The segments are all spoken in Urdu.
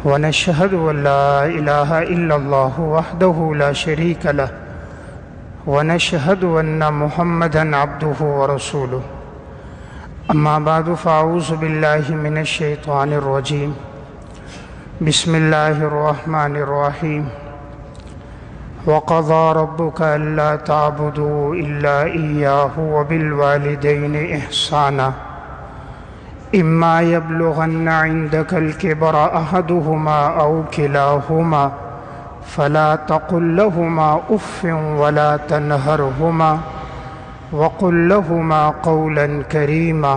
ونشهد أن لا إله إلا الله وحده لا شريك له ونشهد أن محمدًا عبده ورسوله أما بعد فأعوذ بالله من الشيطان الرجيم بسم الله الرحمن الرحيم وقضى ربك ألا تعبدوا إلا إياه وبالوالدين إحسانا إما يبلغن عندك الكبر أحدهما أو كلاهما فلا تقل لهما أف ولا تنهرهما وقل لهما قولا كريما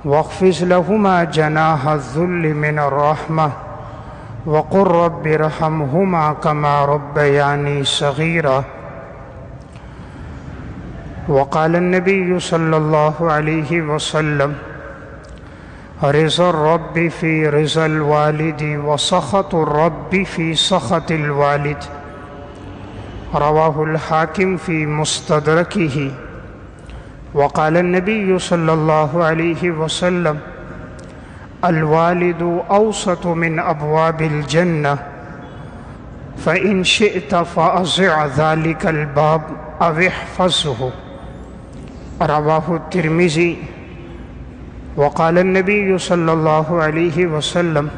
واخفض لهما جناح الذل من الرحمة وقل رب ارحمهما كما ربياني صغيرا وقال النبي صلى الله عليه وسلم رضا الرب في رضا الوالد وسخط الرب في سخط الوالد رواه الحاكم في مستدركه وقال النبي صلى الله عليه وسلم الوالد أوسط من أبواب الجنة فإن شئت فأزع ذلك الباب أو احفظه رواه الترمذي وقال النبي صلى الله عليه وسلم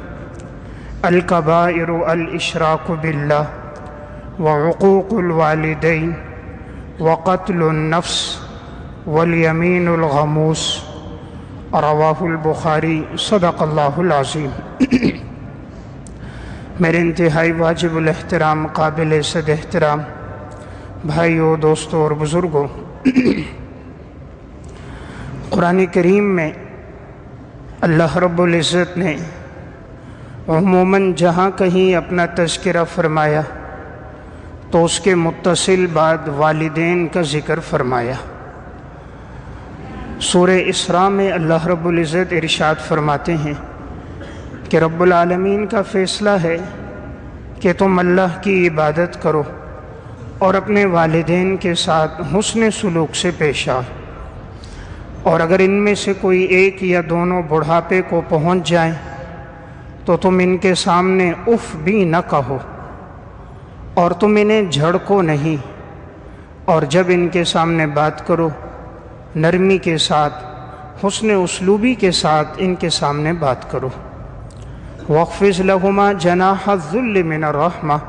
الكبائر الإشراك بالله وعقوق الوالدين وقتل النفس واليمين الغموس رواہ البخاری صدق اللہ العظیم۔ میرے انتہائی واجب الاحترام قابل صد احترام بھائیوں، دوستوں اور بزرگوں، قرآن کریم میں اللہ رب العزت نے عموماً جہاں کہیں اپنا تذکرہ فرمایا تو اس کے متصل بعد والدین کا ذکر فرمایا۔ سورہ اسراء میں اللہ رب العزت ارشاد فرماتے ہیں کہ رب العالمین کا فیصلہ ہے کہ تم اللہ کی عبادت کرو اور اپنے والدین کے ساتھ حسن سلوک سے پیش آؤ، اور اگر ان میں سے کوئی ایک یا دونوں بڑھاپے کو پہنچ جائیں تو تم ان کے سامنے اف بھی نہ کہو اور تم انہیں جھڑکو نہیں، اور جب ان کے سامنے بات کرو نرمی کے ساتھ، حسن اسلوبی کے ساتھ ان کے سامنے بات کرو۔ وَاخْفِضْ لَهُمَا جَنَاحَ الذُّلِّ مِنَ الرَّحْمَةِ،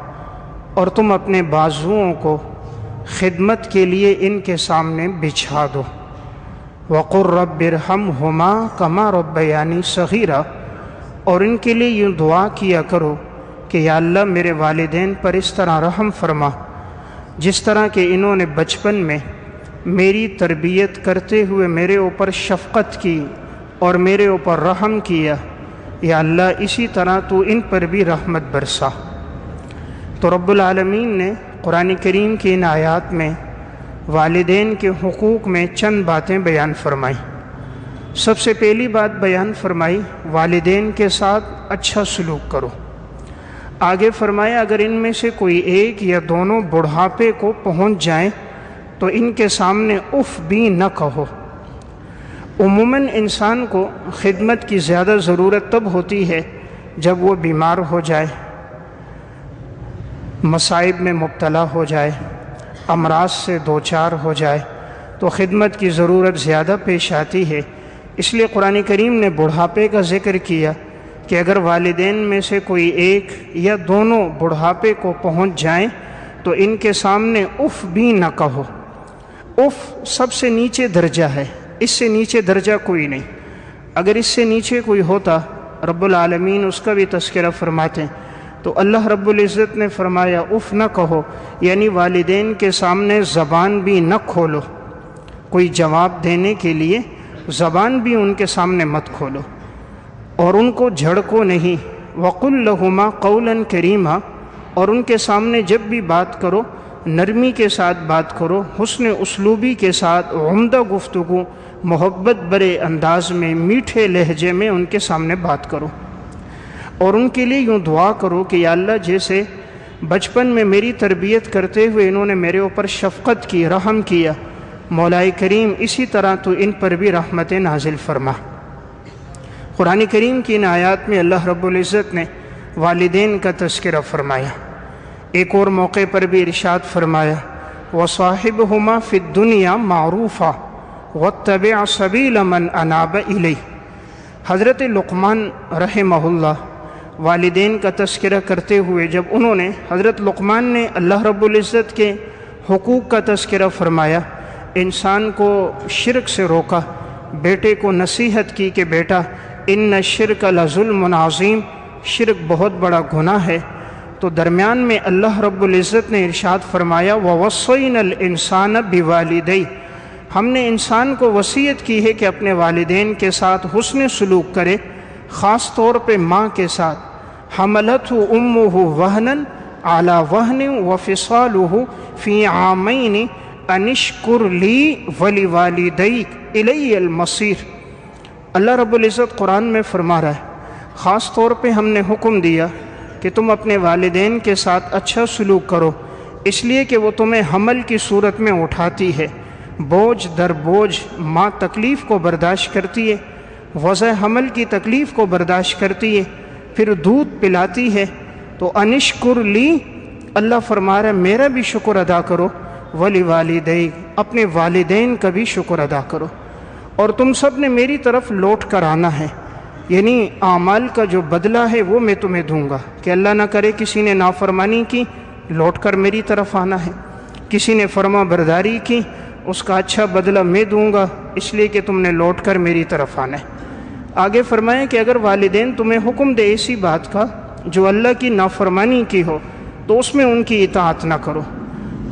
اور تم اپنے بازوؤں کو خدمت کے لیے ان کے سامنے بچھا دو۔ وَقُلْ رَبِّ ارْحَمْهُمَا كَمَا رَبَّيَانِي صَغِيرًا، اور ان کے لیے یوں دعا کیا کرو کہ یا اللہ میرے والدین پر اس طرح رحم فرما جس طرح کہ انہوں نے بچپن میں میری تربیت کرتے ہوئے میرے اوپر شفقت کی اور میرے اوپر رحم کیا، یا اللہ اسی طرح تو ان پر بھی رحمت برسا۔ تو رب العالمین نے قرآن کریم کی ان آیات میں والدین کے حقوق میں چند باتیں بیان فرمائیں۔ سب سے پہلی بات بیان فرمائی والدین کے ساتھ اچھا سلوک کرو۔ آگے فرمایا اگر ان میں سے کوئی ایک یا دونوں بڑھاپے کو پہنچ جائیں تو ان کے سامنے اف بھی نہ کہو۔ عموماً انسان کو خدمت کی زیادہ ضرورت تب ہوتی ہے جب وہ بیمار ہو جائے، مصائب میں مبتلا ہو جائے، امراض سے دوچار ہو جائے تو خدمت کی ضرورت زیادہ پیش آتی ہے۔ اس لیے قرآن کریم نے بڑھاپے کا ذکر کیا کہ اگر والدین میں سے کوئی ایک یا دونوں بڑھاپے کو پہنچ جائیں تو ان کے سامنے اف بھی نہ کہو۔ اف سب سے نیچے درجہ ہے، اس سے نیچے درجہ کوئی نہیں۔ اگر اس سے نیچے کوئی ہوتا رب العالمین اس کا بھی تذکرہ فرماتے ہیں، تو اللہ رب العزت نے فرمایا اف نہ کہو، یعنی والدین کے سامنے زبان بھی نہ کھولو، کوئی جواب دینے کے لیے زبان بھی ان کے سامنے مت کھولو، اور ان کو جھڑکو نہیں۔ وَقُلْ لَهُمَا قَوْلًا كَرِيمًا، اور ان کے سامنے جب بھی بات کرو نرمی کے ساتھ بات کرو، حسن اسلوبی کے ساتھ، عمدہ گفتگو، محبت برے انداز میں، میٹھے لہجے میں ان کے سامنے بات کرو، اور ان کے لیے یوں دعا کرو کہ یا اللہ جیسے بچپن میں میری تربیت کرتے ہوئے انہوں نے میرے اوپر شفقت کی، رحم کیا، مولا کریم اسی طرح تو ان پر بھی رحمت نازل فرما۔ قرآن کریم کی ان آیات میں اللہ رب العزت نے والدین کا تذکرہ فرمایا۔ ایک اور موقع پر بھی ارشاد فرمایا وَصَاحِبْهُمَا فِي الدُّنْيَا مَعْرُوفًا وَاتَّبِعْ سَبِيلَ مَنْ أَنَابَ إِلَيْهِ۔ حضرت لقمان رحمہ اللہ والدین کا تذکرہ کرتے ہوئے جب انہوں نے حضرت لقمان نے اللہ رب العزت کے حقوق کا تذکرہ فرمایا، انسان کو شرک سے روکا، بیٹے کو نصیحت کی کہ بیٹا ان الشرک لظلم عظیم، شرک بہت بڑا گناہ ہے، تو درمیان میں اللہ رب العزت نے ارشاد فرمایا وَوَصَّيْنَا الْإِنسَانَ بِوَالِدَيْهِ، ہم نے انسان کو وصیت کی ہے کہ اپنے والدین کے ساتھ حسن سلوک کرے، خاص طور پہ ماں کے ساتھ۔ حملته امه وهنا على وهن وفصاله في عامين ان اشكر لي ولوالديك الي المصير۔ اللہ رب العزت قرآن میں فرما رہا ہے خاص طور پہ ہم نے حکم دیا کہ تم اپنے والدین کے ساتھ اچھا سلوک کرو، اس لیے کہ وہ تمہیں حمل کی صورت میں اٹھاتی ہے، بوجھ در بوجھ ماں تکلیف کو برداشت کرتی ہے، وضع حمل کی تکلیف کو برداشت کرتی ہے، پھر دودھ پلاتی ہے، تو انشکر لی، اللہ فرما رہا ہے میرا بھی شکر ادا کرو، ولی والدیک، اپنے والدین کا بھی شکر ادا کرو، اور تم سب نے میری طرف لوٹ کر آنا ہے، یعنی اعمال کا جو بدلہ ہے وہ میں تمہیں دوں گا، کہ اللہ نہ کرے کسی نے نافرمانی کی لوٹ کر میری طرف آنا ہے، کسی نے فرما برداری کی اس کا اچھا بدلہ میں دوں گا، اس لیے کہ تم نے لوٹ کر میری طرف آنا ہے۔ آگے فرمائیں کہ اگر والدین تمہیں حکم دے اسی بات کا جو اللہ کی نافرمانی کی ہو تو اس میں ان کی اطاعت نہ کرو،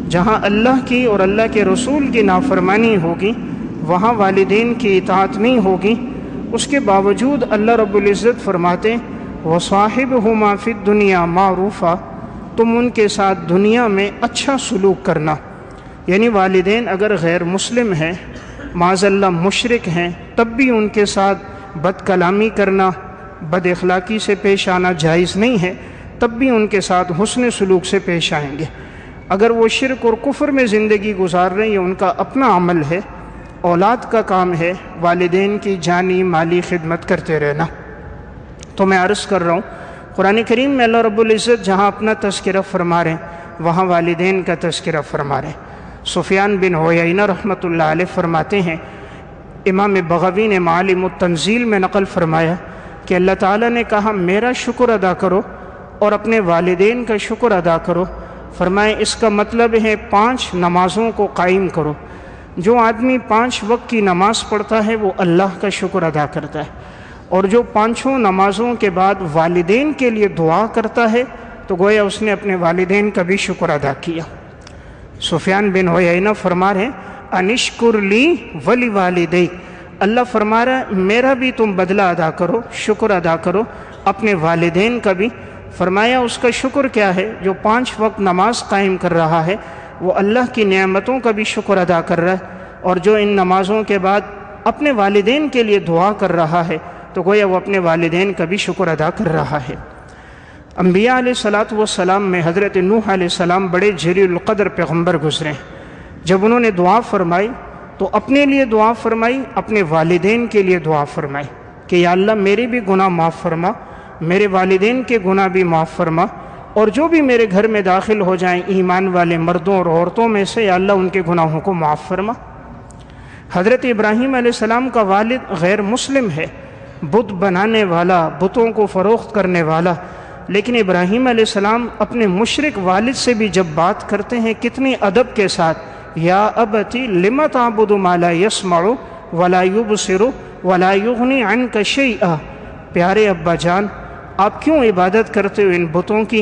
جہاں اللہ کی اور اللہ کے رسول کی نافرمانی ہوگی وہاں والدین کی اطاعت نہیں ہوگی۔ اس کے باوجود اللہ رب العزت فرماتے وَصَاحِبْهُمَا فِي الدُّنْيَا مَعْرُوفًا، تم ان کے ساتھ دنیا میں اچھا سلوک کرنا، یعنی والدین اگر غیر مسلم ہیں، معاذ اللہ مشرک ہیں، تب بھی ان کے ساتھ بد کلامی کرنا، بد اخلاقی سے پیش آنا جائز نہیں ہے، تب بھی ان کے ساتھ حسن سلوک سے پیش آئیں گے۔ اگر وہ شرک اور کفر میں زندگی گزار رہے ہیں، یہ ان کا اپنا عمل ہے، اولاد کا کام ہے والدین کی جانی مالی خدمت کرتے رہنا۔ تو میں عرض کر رہا ہوں قرآن کریم میں اللہ رب العزت جہاں اپنا تذکرہ فرما رہے ہیں وہاں والدین کا تذکرہ فرما رہے ہیں۔ سفیان بن عیینہ رحمۃ اللہ علیہ فرماتے ہیں، امام بغوی نے معالم التنزیل میں نقل فرمایا کہ اللہ تعالیٰ نے کہا میرا شکر ادا کرو اور اپنے والدین کا شکر ادا کرو، فرمائے اس کا مطلب ہے 5 نمازوں کو قائم کرو۔ جو آدمی 5 وقت کی نماز پڑھتا ہے وہ اللہ کا شکر ادا کرتا ہے، اور جو 5 نمازوں کے بعد والدین کے لیے دعا کرتا ہے تو گویا اس نے اپنے والدین کا بھی شکر ادا کیا۔ سفیان بن عیینہ فرما رہے ہیں انشکر لی ولی والدیک، اللہ فرما رہا ہے میرا بھی تم بدلہ ادا کرو، شکر ادا کرو، اپنے والدین کا بھی۔ فرمایا اس کا شکر کیا ہے؟ جو 5 وقت نماز قائم کر رہا ہے وہ اللہ کی نعمتوں کا بھی شکر ادا کر رہا ہے، اور جو ان نمازوں کے بعد اپنے والدین کے لیے دعا کر رہا ہے تو گویا وہ اپنے والدین کا بھی شکر ادا کر رہا ہے۔ انبیاء علیہ الصلوۃ والسلام میں حضرت نوح علیہ السلام بڑے جلیل القدر پیغمبر گزرے، جب انہوں نے دعا فرمائی تو اپنے لیے دعا فرمائی، اپنے والدین کے لیے دعا فرمائی کہ یا اللہ میرے بھی گناہ معاف فرما، میرے والدین کے گناہ بھی معاف فرما، اور جو بھی میرے گھر میں داخل ہو جائیں ایمان والے مردوں اور عورتوں میں سے، یا اللہ ان کے گناہوں کو معاف فرما۔ حضرت ابراہیم علیہ السلام کا والد غیر مسلم ہے، بت بنانے والا، بتوں کو فروخت کرنے والا، لیکن ابراہیم علیہ السلام اپنے مشرک والد سے بھی جب بات کرتے ہیں کتنی ادب کے ساتھ، یا ابتی لم تعبد ما لا يسمع ولا يبصر ولا يغني عنك شيئا، پیارے ابا جان آپ کیوں عبادت کرتے ہو ان بتوں کی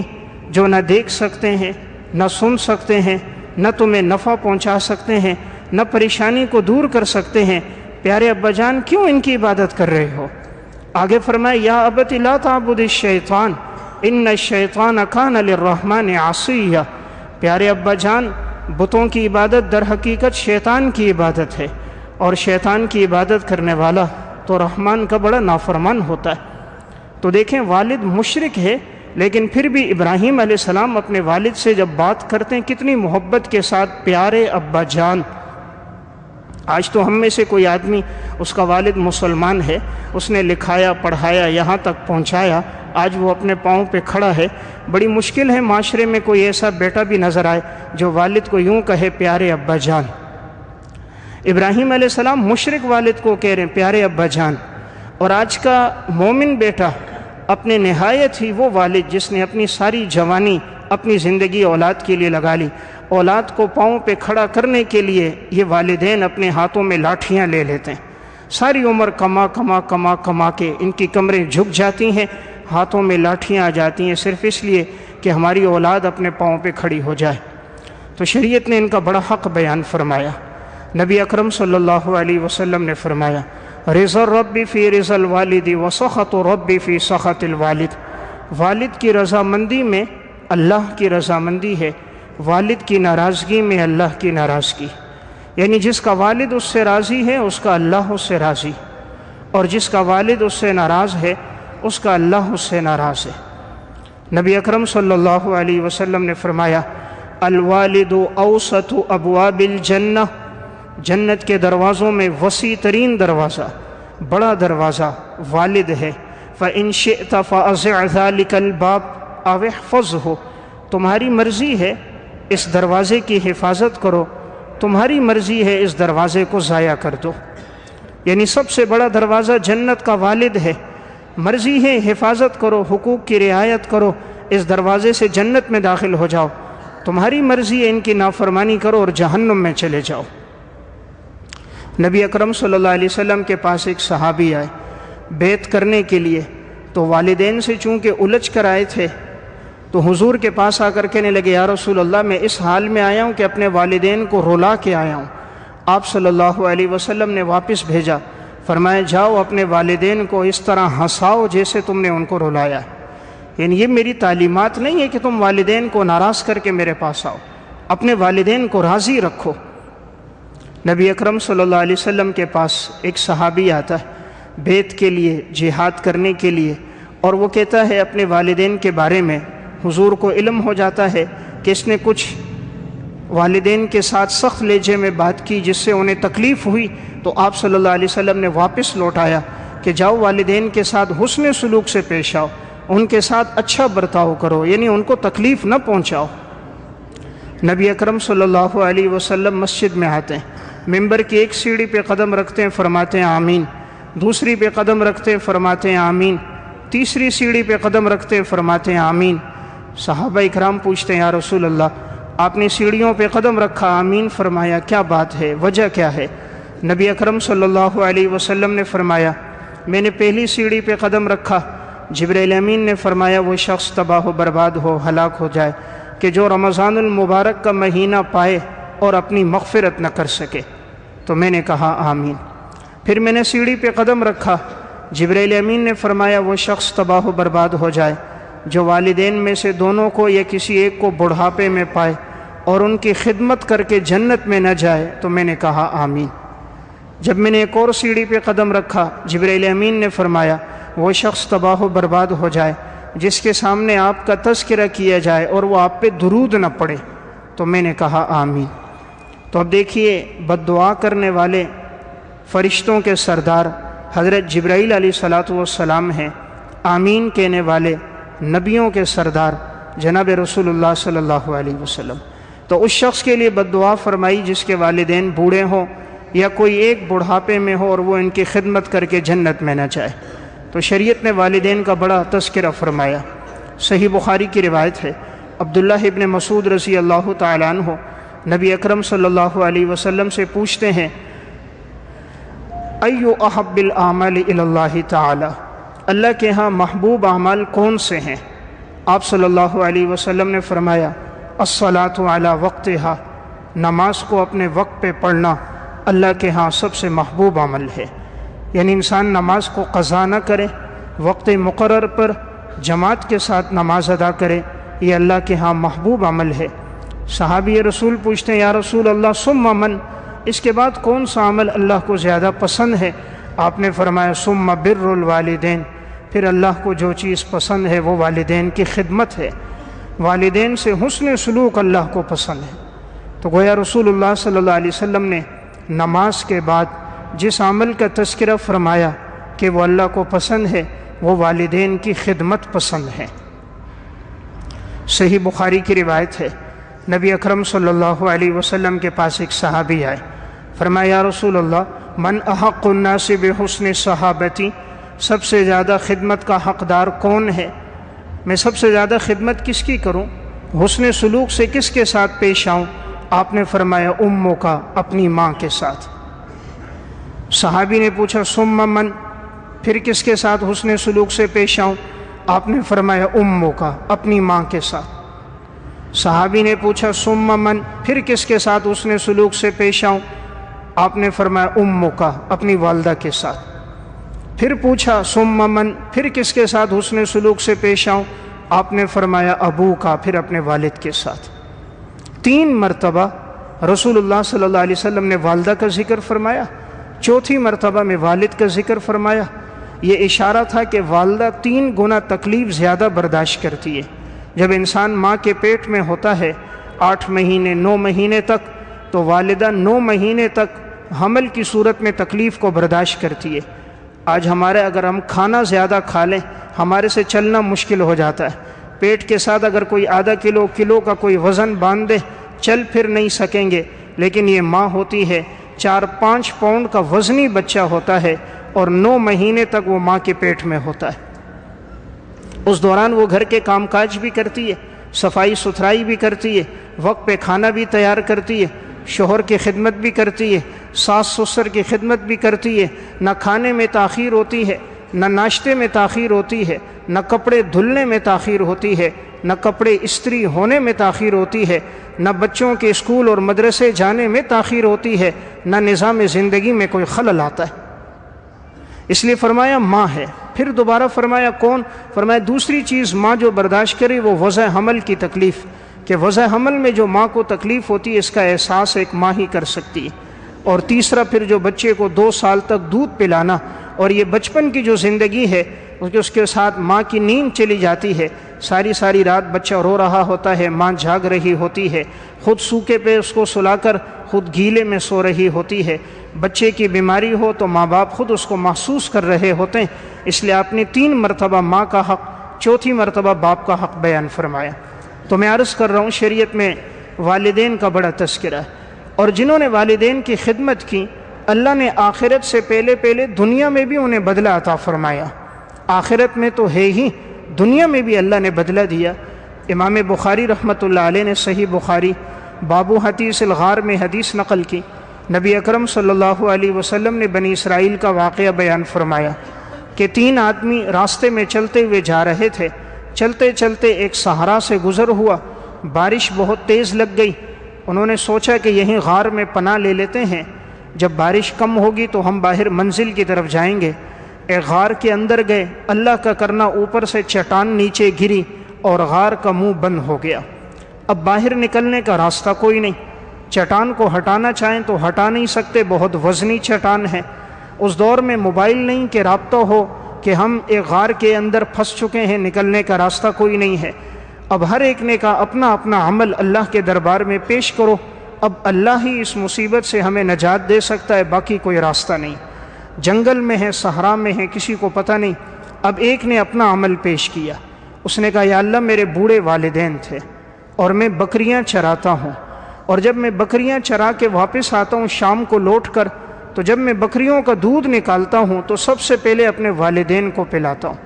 جو نہ دیکھ سکتے ہیں، نہ سن سکتے ہیں، نہ تمہیں نفع پہنچا سکتے ہیں، نہ پریشانی کو دور کر سکتے ہیں، پیارے ابا جان کیوں ان کی عبادت کر رہے ہو؟ آگے فرمائے یا ابت لا تعبد الشیطان ان الشیطان کان للرحمن عصیا، پیارے ابا جان بتوں کی عبادت در حقیقت شیطان کی عبادت ہے، اور شیطان کی عبادت کرنے والا تو رحمان کا بڑا نافرمان ہوتا ہے۔ تو دیکھیں والد مشرک ہے لیکن پھر بھی ابراہیم علیہ السلام اپنے والد سے جب بات کرتے ہیں کتنی محبت کے ساتھ پیارے ابا جان۔ آج تو ہم میں سے کوئی آدمی، اس کا والد مسلمان ہے، اس نے لکھایا پڑھایا یہاں تک پہنچایا، آج وہ اپنے پاؤں پہ کھڑا ہے۔ بڑی مشکل ہے معاشرے میں کوئی ایسا بیٹا بھی نظر آئے جو والد کو یوں کہے پیارے ابا جان۔ ابراہیم علیہ السلام مشرک والد کو کہہ رہے ہیں پیارے ابا جان، اور آج کا مومن بیٹا اپنے نہایت ہی وہ والد جس نے اپنی ساری جوانی اپنی زندگی اولاد کے لیے لگا لی، اولاد کو پاؤں پہ کھڑا کرنے کے لیے یہ والدین اپنے ہاتھوں میں لاٹھیاں لے لیتے ہیں، ساری عمر کما کے ان کی کمریں جھک جاتی ہیں، ہاتھوں میں لاٹھیاں آ جاتی ہیں صرف اس لیے کہ ہماری اولاد اپنے پاؤں پہ کھڑی ہو جائے۔ تو شریعت نے ان کا بڑا حق بیان فرمایا۔ نبی اکرم صلی اللہ علیہ وسلم نے فرمایا رضا الرب فی رضا الوالد وسخط الرب فی سخط الوالد، والد کی رضامندی میں اللہ کی رضامندی ہے، والد کی ناراضگی میں اللہ کی ناراضگی، یعنی جس کا والد اس سے راضی ہے اس کا اللہ اس سے راضی، اور جس کا والد اس سے ناراض ہے اس کا اللہ اس سے ناراض ہے۔ نبی اکرم صلی اللہ علیہ وسلم نے فرمایا الوالد اوسط ابواب الجنہ، جنت کے دروازوں میں وسیع ترین دروازہ، بڑا دروازہ والد ہے۔ فَإِن شِئْتَ فَأَزِعْ ذَلِكَ الْبَابَ أَوْ احْفَظْهُ، تمہاری مرضی ہے اس دروازے کی حفاظت کرو، تمہاری مرضی ہے اس دروازے کو ضائع کر دو۔ یعنی سب سے بڑا دروازہ جنت کا والد ہے، مرضی ہے حفاظت کرو، حقوق کی رعایت کرو، اس دروازے سے جنت میں داخل ہو جاؤ، تمہاری مرضی ہے ان کی نافرمانی کرو اور جہنم میں چلے جاؤ۔ نبی اکرم صلی اللہ علیہ وسلم کے پاس ایک صحابی آئے بیعت کرنے کے لیے، تو والدین سے چونکہ الجھ کر آئے تھے تو حضور کے پاس آ کر کہنے لگے یا رسول اللہ میں اس حال میں آیا ہوں کہ اپنے والدین کو رلا کے آیا ہوں۔ آپ صلی اللہ علیہ وسلم نے واپس بھیجا، فرمایا جاؤ اپنے والدین کو اس طرح ہنساؤ جیسے تم نے ان کو رلایا، یعنی یہ میری تعلیمات نہیں ہے کہ تم والدین کو ناراض کر کے میرے پاس آؤ، اپنے والدین کو راضی رکھو۔ نبی اکرم صلی اللہ علیہ وسلم کے پاس ایک صحابی آتا ہے بیعت کے لیے، جہاد کرنے کے لیے، اور وہ کہتا ہے اپنے والدین کے بارے میں حضور کو علم ہو جاتا ہے کہ اس نے کچھ والدین کے ساتھ سخت لہجے میں بات کی جس سے انہیں تکلیف ہوئی، تو آپ صلی اللہ علیہ وسلم نے واپس لوٹایا کہ جاؤ والدین کے ساتھ حسن سلوک سے پیش آؤ، ان کے ساتھ اچھا برتاؤ کرو، یعنی ان کو تکلیف نہ پہنچاؤ۔ نبی اکرم صلی اللہ علیہ وسلم مسجد میں آتے ہیں، ممبر کی ایک سیڑھی پہ قدم رکھتے ہیں، فرماتے ہیں آمین، دوسری پہ قدم رکھتے ہیں، فرماتے ہیں آمین، تیسری سیڑھی پہ قدم رکھتے ہیں، فرماتے ہیں آمین۔ صحابہ اکرام پوچھتے ہیں یا رسول اللہ آپ نے سیڑھیوں پہ قدم رکھا، آمین فرمایا، کیا بات ہے، وجہ کیا ہے؟ نبی اکرم صلی اللہ علیہ وسلم نے فرمایا میں نے پہلی سیڑھی پہ قدم رکھا، جبرائیل امین نے فرمایا وہ شخص تباہ و برباد ہو، ہلاک ہو جائے کہ جو رمضان المبارک کا مہینہ پائے اور اپنی مغفرت نہ کر سکے، تو میں نے کہا آمین۔ پھر میں نے سیڑھی پہ قدم رکھا، جبرائیل امین نے فرمایا وہ شخص تباہ و برباد ہو جائے جو والدین میں سے دونوں کو یا کسی ایک کو بڑھاپے میں پائے اور ان کی خدمت کر کے جنت میں نہ جائے، تو میں نے کہا آمین۔ جب میں نے ایک اور سیڑھی پہ قدم رکھا، جبرائیل امین نے فرمایا وہ شخص تباہ و برباد ہو جائے جس کے سامنے آپ کا تذکرہ کیا جائے اور وہ آپ پہ درود نہ پڑے، تو میں نے کہا آمین۔ تو اب دیکھیے بد دعا کرنے والے فرشتوں کے سردار حضرت جبرائیل علیہ الصلاۃ والسلام ہیں، آمین کہنے والے نبیوں کے سردار جناب رسول اللہ صلی اللہ علیہ وسلم۔ تو اس شخص کے لیے بد دعا فرمائی جس کے والدین بوڑھے ہوں یا کوئی ایک بڑھاپے میں ہو اور وہ ان کی خدمت کر کے جنت میں نہ جائے۔ تو شریعت نے والدین کا بڑا تذکرہ فرمایا۔ صحیح بخاری کی روایت ہے، عبداللہ ابن مسعود رضی اللہ تعالیٰ عنہ نبی اکرم صلی اللہ علیہ وسلم سے پوچھتے ہیں ایو احب الاعمال الی اللہ تعالی، اللہ کے ہاں محبوب اعمال کون سے ہیں؟ آپ صلی اللہ علیہ وسلم نے فرمایا الصلاۃ علی وقتہا، نماز کو اپنے وقت پہ پڑھنا اللہ کے ہاں سب سے محبوب عمل ہے، یعنی انسان نماز کو قضا نہ کرے، وقت مقرر پر جماعت کے ساتھ نماز ادا کرے، یہ اللہ کے ہاں محبوب عمل ہے۔ صحابی رسول پوچھتے ہیں یا رسول اللہ ثم من، اس کے بعد کون سا عمل اللہ کو زیادہ پسند ہے؟ آپ نے فرمایا ثم بر الوالدین، پھر اللہ کو جو چیز پسند ہے وہ والدین کی خدمت ہے، والدین سے حسن سلوک اللہ کو پسند ہے۔ تو گویا رسول اللہ صلی اللہ علیہ وسلم نے نماز کے بعد جس عمل کا تذکرہ فرمایا کہ وہ اللہ کو پسند ہے وہ والدین کی خدمت پسند ہے۔ صحیح بخاری کی روایت ہے، نبی اکرم صلی اللہ علیہ وسلم کے پاس ایک صحابی آئے، فرمایا یا رسول اللہ من احق الناس بحسن صحابتی، سب سے زیادہ خدمت کا حقدار کون ہے؟ میں سب سے زیادہ خدمت کس کی کروں؟ حسن سلوک سے کس کے ساتھ پیش آؤں؟ آپ نے فرمایا اموں کا، اپنی ماں کے ساتھ۔ صحابی نے پوچھا ثم من، پھر کس کے ساتھ حسن سلوک سے پیش آؤں؟ آپ نے فرمایا اموں کا، اپنی ماں کے ساتھ۔ صحابی نے پوچھا ثم من، پھر کس کے ساتھ حسن سلوک سے پیش آؤں؟ آپ نے فرمایا اموں کا، اپنی والدہ کے ساتھ۔ پھر پوچھا ثم من، پھر کس کے ساتھ حسن سلوک سے پیش آؤں؟ آپ نے فرمایا ابو کا، پھر اپنے والد کے ساتھ۔ 3 مرتبہ رسول اللہ صلی اللہ علیہ وسلم نے والدہ کا ذکر فرمایا، چوتھی مرتبہ میں والد کا ذکر فرمایا۔ یہ اشارہ تھا کہ والدہ 3 گنا تکلیف زیادہ برداشت کرتی ہے۔ جب انسان ماں کے پیٹ میں ہوتا ہے 8 مہینے 9 مہینے تک، تو والدہ 9 مہینے تک حمل کی صورت میں تکلیف کو برداشت کرتی ہے۔ آج ہمارے اگر ہم کھانا زیادہ کھا لیں ہمارے سے چلنا مشکل ہو جاتا ہے۔ پیٹ کے ساتھ اگر کوئی آدھا کلو کا کوئی وزن باندھ دے چل پھر نہیں سکیں گے، لیکن یہ ماں ہوتی ہے 4-5 پاؤنڈ کا وزنی بچہ ہوتا ہے اور 9 مہینے تک وہ ماں کے پیٹ میں ہوتا ہے۔ اس دوران وہ گھر کے کام کاج بھی کرتی ہے، صفائی ستھرائی بھی کرتی ہے، وقت پہ کھانا بھی تیار کرتی ہے، شوہر کی خدمت بھی کرتی ہے، ساس سسر کی خدمت بھی کرتی ہے۔ نہ کھانے میں تاخیر ہوتی ہے، نہ ناشتے میں تاخیر ہوتی ہے، نہ کپڑے دھلنے میں تاخیر ہوتی ہے، نہ کپڑے استری ہونے میں تاخیر ہوتی ہے، نہ بچوں کے اسکول اور مدرسے جانے میں تاخیر ہوتی ہے، نہ نظام زندگی میں کوئی خلل آتا ہے۔ اس لیے فرمایا ماں ہے۔ پھر دوبارہ فرمایا کون؟ فرمایا دوسری چیز ماں جو برداشت کرے وہ وضع حمل کی تکلیف، کہ وضع حمل میں جو ماں کو تکلیف ہوتی ہے اس کا احساس ایک ماں ہی کر سکتی ہے۔ اور تیسرا پھر جو بچے کو 2 سال تک دودھ پلانا، اور یہ بچپن کی جو زندگی ہے اس کے ساتھ ماں کی نیند چلی جاتی ہے، ساری رات بچہ رو رہا ہوتا ہے، ماں جاگ رہی ہوتی ہے، خود سوکھے پہ اس کو سلا کر خود گیلے میں سو رہی ہوتی ہے، بچے کی بیماری ہو تو ماں باپ خود اس کو محسوس کر رہے ہوتے ہیں۔ اس لیے آپ نے 3 مرتبہ ماں کا حق، چوتھی مرتبہ باپ کا حق بیان فرمایا۔ تو میں عرض کر رہا ہوں شریعت میں والدین کا بڑا تذکرہ ہے، اور جنہوں نے والدین کی خدمت کی اللہ نے آخرت سے پہلے دنیا میں بھی انہیں بدلہ عطا فرمایا۔ آخرت میں تو ہے ہی، دنیا میں بھی اللہ نے بدلہ دیا۔ امام بخاری رحمۃ اللہ علیہ نے صحیح بخاری بابو حدیث الغار میں حدیث نقل کی، نبی اکرم صلی اللہ علیہ وسلم نے بنی اسرائیل کا واقعہ بیان فرمایا کہ 3 آدمی راستے میں چلتے ہوئے جا رہے تھے، چلتے چلتے ایک صحرا سے گزر ہوا، بارش بہت تیز لگ گئی۔ انہوں نے سوچا کہ یہیں غار میں پناہ لے لیتے ہیں، جب بارش کم ہوگی تو ہم باہر منزل کی طرف جائیں گے۔ ایک غار کے اندر گئے، اللہ کا کرنا اوپر سے چٹان نیچے گری اور غار کا منہ بند ہو گیا۔ اب باہر نکلنے کا راستہ کوئی نہیں، چٹان کو ہٹانا چاہیں تو ہٹا نہیں سکتے، بہت وزنی چٹان ہے۔ اس دور میں موبائل نہیں کہ رابطہ ہو کہ ہم ایک غار کے اندر پھنس چکے ہیں، نکلنے کا راستہ کوئی نہیں ہے۔ اب ہر ایک نے کہا اپنا اپنا عمل اللہ کے دربار میں پیش کرو، اب اللہ ہی اس مصیبت سے ہمیں نجات دے سکتا ہے، باقی کوئی راستہ نہیں۔ جنگل میں ہے، صحرا میں ہے، کسی کو پتہ نہیں۔ اب ایک نے اپنا عمل پیش کیا، اس نے کہا یا اللہ میرے بوڑھے والدین تھے اور میں بکریاں چراتا ہوں، اور جب میں بکریاں چرا کے واپس آتا ہوں شام کو لوٹ کر، تو جب میں بکریوں کا دودھ نکالتا ہوں تو سب سے پہلے اپنے والدین کو پلاتا ہوں،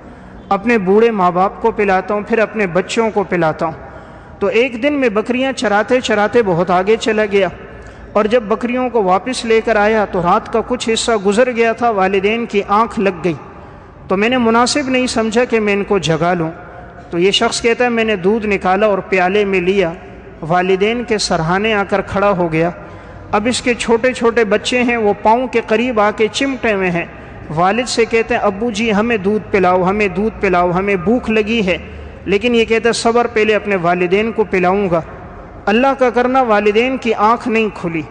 اپنے بوڑھے ماں باپ کو پلاتا ہوں، پھر اپنے بچوں کو پلاتا ہوں۔ تو ایک دن میں بکریاں چراتے چراتے بہت آگے چلا گیا، اور جب بکریوں کو واپس لے کر آیا تو رات کا کچھ حصہ گزر گیا تھا، والدین کی آنکھ لگ گئی، تو میں نے مناسب نہیں سمجھا کہ میں ان کو جگا لوں۔ تو یہ شخص کہتا ہے میں نے دودھ نکالا اور پیالے میں لیا، والدین کے سرہانے آ کر کھڑا ہو گیا۔ اب اس کے چھوٹے چھوٹے بچے ہیں، وہ پاؤں کے قریب آ کے چمٹے ہوئے ہیں، والد سے کہتے ہیں ابو جی ہمیں دودھ پلاؤ، ہمیں دودھ پلاؤ، ہمیں بھوک لگی ہے، لیکن یہ کہتا ہے صبر، پہلے اپنے والدین کو پلاؤں گا۔ اللہ کا کرنا والدین کی آنکھ نہیں کھلی،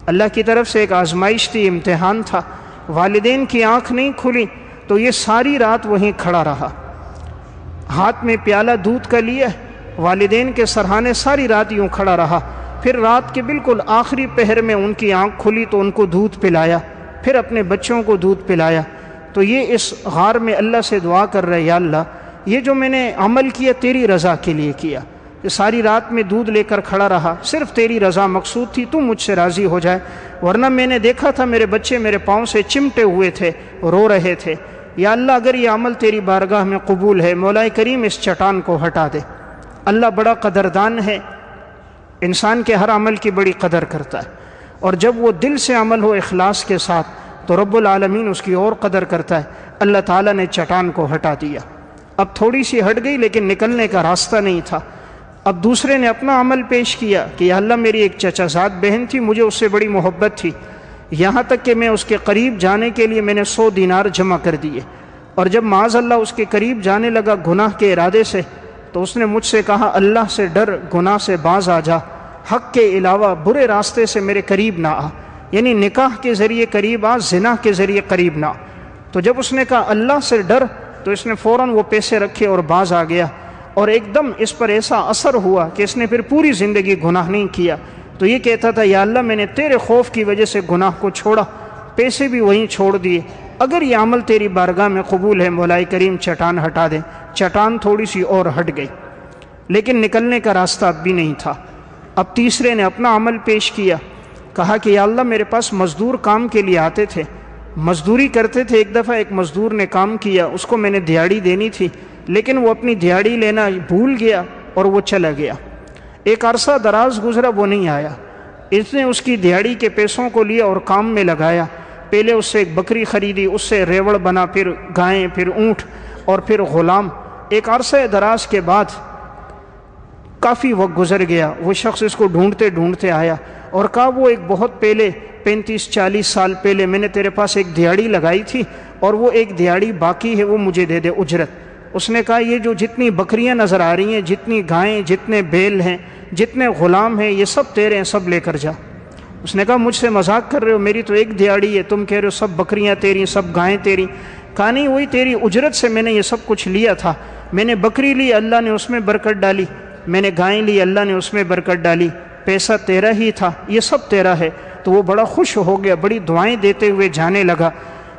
اللہ کی طرف سے ایک آزمائش تھی، امتحان تھا، والدین کی آنکھ نہیں کھلی، تو یہ ساری رات وہیں کھڑا رہا، ہاتھ میں پیالہ دودھ کا لیا، والدین کے سرہانے ساری رات یوں کھڑا رہا۔ پھر رات کے بالکل آخری پہر میں ان کی آنکھ کھلی تو ان کو دودھ پلایا، پھر اپنے بچوں کو دودھ پلایا۔ تو یہ اس غار میں اللہ سے دعا کر رہے، یا اللہ یہ جو میں نے عمل کیا تیری رضا کے لیے کیا، کہ ساری رات میں دودھ لے کر کھڑا رہا، صرف تیری رضا مقصود تھی، تو مجھ سے راضی ہو جائے، ورنہ میں نے دیکھا تھا میرے بچے میرے پاؤں سے چمٹے ہوئے تھے، رو رہے تھے۔ یا اللہ اگر یہ عمل تیری بارگاہ میں قبول ہے، مولا کریم اس چٹان کو ہٹا دے۔ اللہ بڑا قدردان ہے، انسان کے ہر عمل کی بڑی قدر کرتا ہے، اور جب وہ دل سے عمل ہو اخلاص کے ساتھ تو رب العالمین اس کی اور قدر کرتا ہے۔ اللہ تعالیٰ نے چٹان کو ہٹا دیا، اب تھوڑی سی ہٹ گئی لیکن نکلنے کا راستہ نہیں تھا۔ اب دوسرے نے اپنا عمل پیش کیا کہ یا اللہ میری ایک چچا زاد بہن تھی، مجھے اس سے بڑی محبت تھی، یہاں تک کہ میں اس کے قریب جانے کے لیے میں نے 100 دینار جمع کر دیے، اور جب معاذ اللہ اس کے قریب جانے لگا گناہ کے ارادے سے تو اس نے مجھ سے کہا اللہ سے ڈر، گناہ سے باز آ جا، حق کے علاوہ برے راستے سے میرے قریب نہ آ، یعنی نکاح کے ذریعے قریب آ، زنا کے ذریعے قریب نہ آ۔ تو جب اس نے کہا اللہ سے ڈر تو اس نے فوراً وہ پیسے رکھے اور باز آ گیا، اور ایک دم اس پر ایسا اثر ہوا کہ اس نے پھر پوری زندگی گناہ نہیں کیا۔ تو یہ کہتا تھا یا اللہ میں نے تیرے خوف کی وجہ سے گناہ کو چھوڑا، پیسے بھی وہیں چھوڑ دیے، اگر یہ عمل تیری بارگاہ میں قبول ہے مولا کریم چٹان ہٹا دے۔ چٹان تھوڑی سی اور ہٹ گئی لیکن نکلنے کا راستہ اب بھی نہیں تھا۔ اب تیسرے نے اپنا عمل پیش کیا، کہا کہ یا اللہ میرے پاس مزدور کام کے لیے آتے تھے، مزدوری کرتے تھے، ایک دفعہ ایک مزدور نے کام کیا، اس کو میں نے دیہاڑی دینی تھی لیکن وہ اپنی دیہاڑی لینا بھول گیا اور وہ چلا گیا، ایک عرصہ دراز گزرا وہ نہیں آیا، اس نے اس کی دیہاڑی کے پیسوں کو لیا اور کام میں لگایا، پہلے اس سے ایک بکری خریدی، اس سے ریوڑ بنا، پھر گائیں، پھر اونٹ اور پھر غلام۔ ایک عرصہ دراز کے بعد کافی وقت گزر گیا، وہ شخص اس کو ڈھونڈتے ڈھونڈتے آیا اور کہا وہ ایک بہت پہلے 35-40 سال پہلے میں نے تیرے پاس ایک دیہاڑی لگائی تھی اور وہ ایک دیہاڑی باقی ہے، وہ مجھے دے دے اجرت۔ اس نے کہا یہ جو جتنی بکریاں نظر آ رہی ہیں، جتنی گائیں، جتنے بیل ہیں، جتنے غلام ہیں، یہ سب تیرے ہیں، سب لے کر جا۔ اس نے کہا مجھ سے مذاق کر رہے ہو، میری تو ایک دیہاڑی ہے، تم کہہ رہے ہو سب بکریاں تیری، سب گائیں تیری۔ کہا نہیں، وہی تیری اجرت سے میں نے یہ سب کچھ لیا تھا، میں نے بکری لی اللہ نے اس میں برکت ڈالی، میں نے گائیں لی اللہ نے اس میں برکت ڈالی، پیسہ تیرا ہی تھا، یہ سب تیرا ہے۔ تو وہ بڑا خوش ہو گیا، بڑی دعائیں دیتے ہوئے جانے لگا۔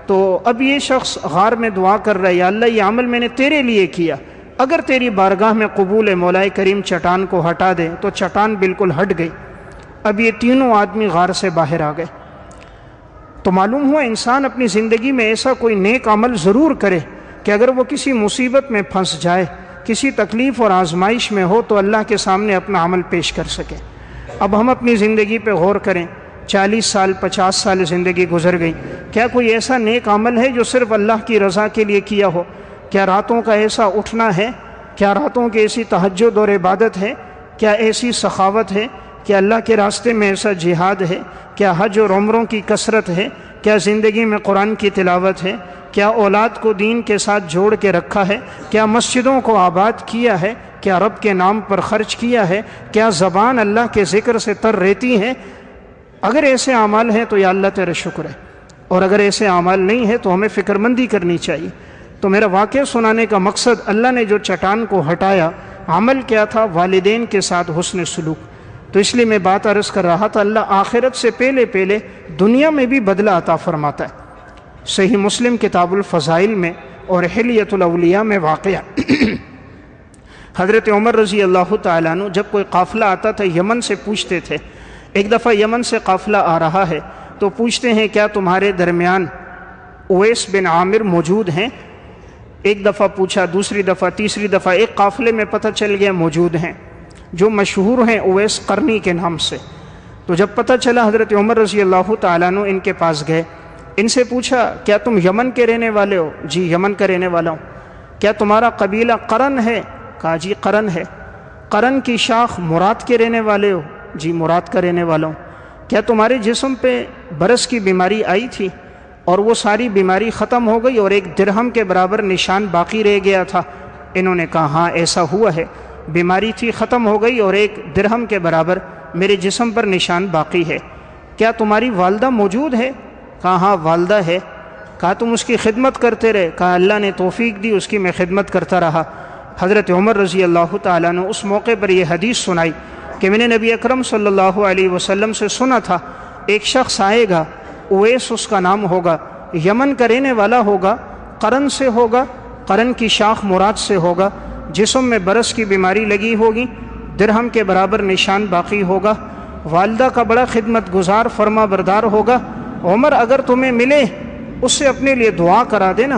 تو اب یہ شخص غار میں دعا کر رہا ہے یا اللہ یہ عمل میں نے تیرے لیے کیا، اگر تیری بارگاہ میں قبول ہے مولا کریم چٹان کو ہٹا دے۔ تو چٹان بالکل ہٹ گئی، اب یہ تینوں آدمی غار سے باہر آ گئے۔ تو معلوم ہوا انسان اپنی زندگی میں ایسا کوئی نیک عمل ضرور کرے کہ اگر وہ کسی مصیبت میں پھنس جائے، کسی تکلیف اور آزمائش میں ہو تو اللہ کے سامنے اپنا عمل پیش کر سکے۔ اب ہم اپنی زندگی پہ غور کریں، 40 سال 50 سال زندگی گزر گئی، کیا کوئی ایسا نیک عمل ہے جو صرف اللہ کی رضا کے لیے کیا ہو؟ کیا راتوں کا ایسا اٹھنا ہے؟ کیا راتوں کی ایسی تہجد اور عبادت ہے؟ کیا ایسی سخاوت ہے؟ کیا اللہ کے راستے میں ایسا جہاد ہے؟ کیا حج اور عمروں کی کثرت ہے؟ کیا زندگی میں قرآن کی تلاوت ہے؟ کیا اولاد کو دین کے ساتھ جوڑ کے رکھا ہے؟ کیا مسجدوں کو آباد کیا ہے؟ کیا رب کے نام پر خرچ کیا ہے؟ کیا زبان اللہ کے ذکر سے تر رہتی ہے؟ اگر ایسے اعمال ہیں تو یا اللہ تیرا شکر ہے، اور اگر ایسے اعمال نہیں ہیں تو ہمیں فکر مندی کرنی چاہیے۔ تو میرا واقعہ سنانے کا مقصد، اللہ نے جو چٹان کو ہٹایا، عمل کیا تھا؟ والدین کے ساتھ حسن سلوک۔ تو اس لیے میں بات عرض کر رہا تھا، اللہ آخرت سے پہلے پہلے دنیا میں بھی بدلہ عطا فرماتا ہے۔ صحیح مسلم کتاب الفضائل میں اور حلیۃ الاولیاء میں واقعہ حضرت عمر رضی اللہ تعالیٰ عنہ جب کوئی قافلہ آتا تھا یمن سے پوچھتے تھے، ایک دفعہ یمن سے قافلہ آ رہا ہے تو پوچھتے ہیں کیا تمہارے درمیان اویس بن عامر موجود ہیں؟ ایک دفعہ پوچھا، دوسری دفعہ، تیسری دفعہ، ایک قافلے میں پتہ چل گیا موجود ہیں، جو مشہور ہیں اویس قرنی کے نام سے۔ تو جب پتہ چلا حضرت عمر رضی اللہ تعالیٰ عنہ ان کے پاس گئے، ان سے پوچھا کیا تم یمن کے رہنے والے ہو؟ جی یمن کا رہنے والا ہوں۔ کیا تمہارا قبیلہ قرن ہے؟ کہا جی قرن ہے۔ قرن کی شاخ مراد کے رہنے والے ہو؟ جی مراد کا رہنے والا ہوں۔ کیا تمہارے جسم پہ برس کی بیماری آئی تھی اور وہ ساری بیماری ختم ہو گئی اور ایک درہم کے برابر نشان باقی رہ گیا تھا؟ انہوں نے کہا ہاں ایسا ہوا ہے، بیماری تھی ختم ہو گئی اور ایک درہم کے برابر میرے جسم پر نشان باقی ہے۔ کیا تمہاری والدہ موجود ہے؟ کہا ہاں والدہ ہے۔ کہا تم اس کی خدمت کرتے رہے؟ کہا اللہ نے توفیق دی، اس کی میں خدمت کرتا رہا۔ حضرت عمر رضی اللہ تعالیٰ نے اس موقع پر یہ حدیث سنائی کہ میں نے نبی اکرم صلی اللہ علیہ وسلم سے سنا تھا ایک شخص آئے گا، اویس اس کا نام ہوگا، یمن کا رہنے والا ہوگا، قرن سے ہوگا، قرن کی شاخ مراد سے ہوگا، جسم میں برس کی بیماری لگی ہوگی، درہم کے برابر نشان باقی ہوگا، والدہ کا بڑا خدمت گزار فرما بردار ہوگا۔ عمر اگر تمہیں ملے اس سے اپنے لیے دعا کرا دینا،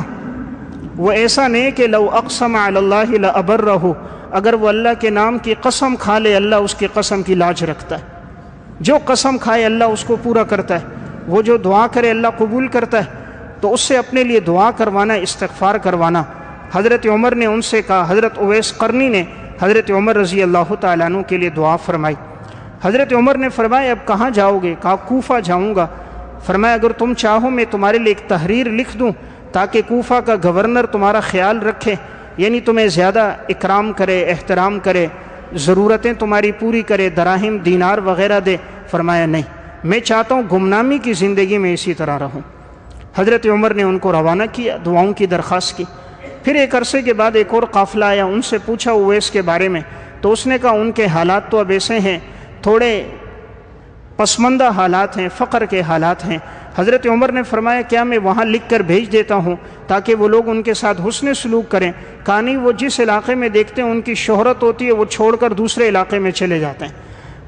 وہ ایسا نہیں کہ لو اقسم علی اللہ لابرہ، اگر وہ اللہ کے نام کی قسم کھا لے اللہ اس کی قسم کی لاج رکھتا ہے، جو قسم کھائے اللہ اس کو پورا کرتا ہے، وہ جو دعا کرے اللہ قبول کرتا ہے، تو اس سے اپنے لیے دعا کروانا، استغفار کروانا۔ حضرت عمر نے ان سے کہا، حضرت اویس قرنی نے حضرت عمر رضی اللہ تعالیٰ عنہ کے لیے دعا فرمائی۔ حضرت عمر نے فرمایا اب کہاں جاؤ گے؟ کہا کوفہ جاؤں گا۔ فرمایا اگر تم چاہو میں تمہارے لیے ایک تحریر لکھ دوں تاکہ کوفہ کا گورنر تمہارا خیال رکھے، یعنی تمہیں زیادہ اکرام کرے، احترام کرے، ضرورتیں تمہاری پوری کرے، دراہم دینار وغیرہ دے۔ فرمایا نہیں، میں چاہتا ہوں گمنامی کی زندگی میں اسی طرح رہوں۔ حضرت عمر نے ان کو روانہ کیا، دعاؤں کی درخواست کی۔ پھر ایک عرصے کے بعد ایک اور قافلہ آیا، ان سے پوچھا اویس کے بارے میں، تو اس نے کہا ان کے حالات تو اب ایسے ہیں، تھوڑے پسماندہ حالات ہیں، فقر کے حالات ہیں۔ حضرت عمر نے فرمایا کیا میں وہاں لکھ کر بھیج دیتا ہوں تاکہ وہ لوگ ان کے ساتھ حسن سلوک کریں؟ کہا نہیں، وہ جس علاقے میں دیکھتے ہیں ان کی شہرت ہوتی ہے وہ چھوڑ کر دوسرے علاقے میں چلے جاتے ہیں۔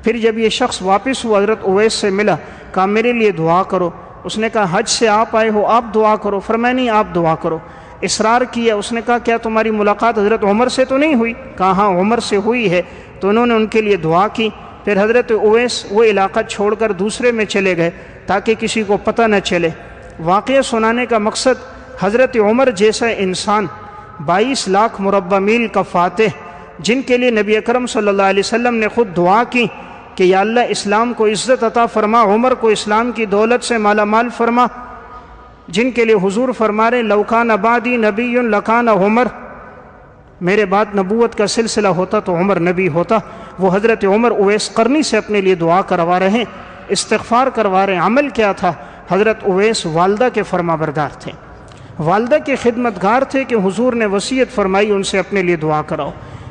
پھر جب یہ شخص واپس ہوا حضرت اویس سے ملا، کہا میرے لیے دعا کرو۔ اس نے کہا حج سے آپ آئے ہو، آپ دعا کرو۔ فرمایا نہیں، آپ دعا کرو۔ اصرار کیا۔ اس نے کہا کیا تمہاری ملاقات حضرت عمر سے تو نہیں ہوئی؟ کہا ہاں عمر سے ہوئی ہے۔ تو انہوں نے ان کے لیے دعا کی۔ پھر حضرت اویس وہ علاقہ چھوڑ کر دوسرے میں چلے گئے تاکہ کسی کو پتہ نہ چلے۔ واقعہ سنانے کا مقصد حضرت عمر جیسا انسان 22 لاکھ مربع میل کا فاتح، جن کے لیے نبی اکرم صلی اللہ علیہ وسلم نے خود دعا کی کہ یا اللہ اسلام کو عزت عطا فرما، عمر کو اسلام کی دولت سے مالا مال فرما، جن کے لیے حضور فرما رہے لو کان بعدی نبی لکان عمر، میرے بعد نبوت کا سلسلہ ہوتا تو عمر نبی ہوتا۔ وہ حضرت عمر اویس قرنی سے اپنے لیے دعا کروا رہے ہیں، استغفار کروا رہے ہیں۔ عمل کیا تھا؟ حضرت اویس والدہ کے فرما بردار تھے، والدہ کے خدمتگار تھے کہ حضور نے وصیت فرمائی ان سے اپنے لیے دعا کراؤ۔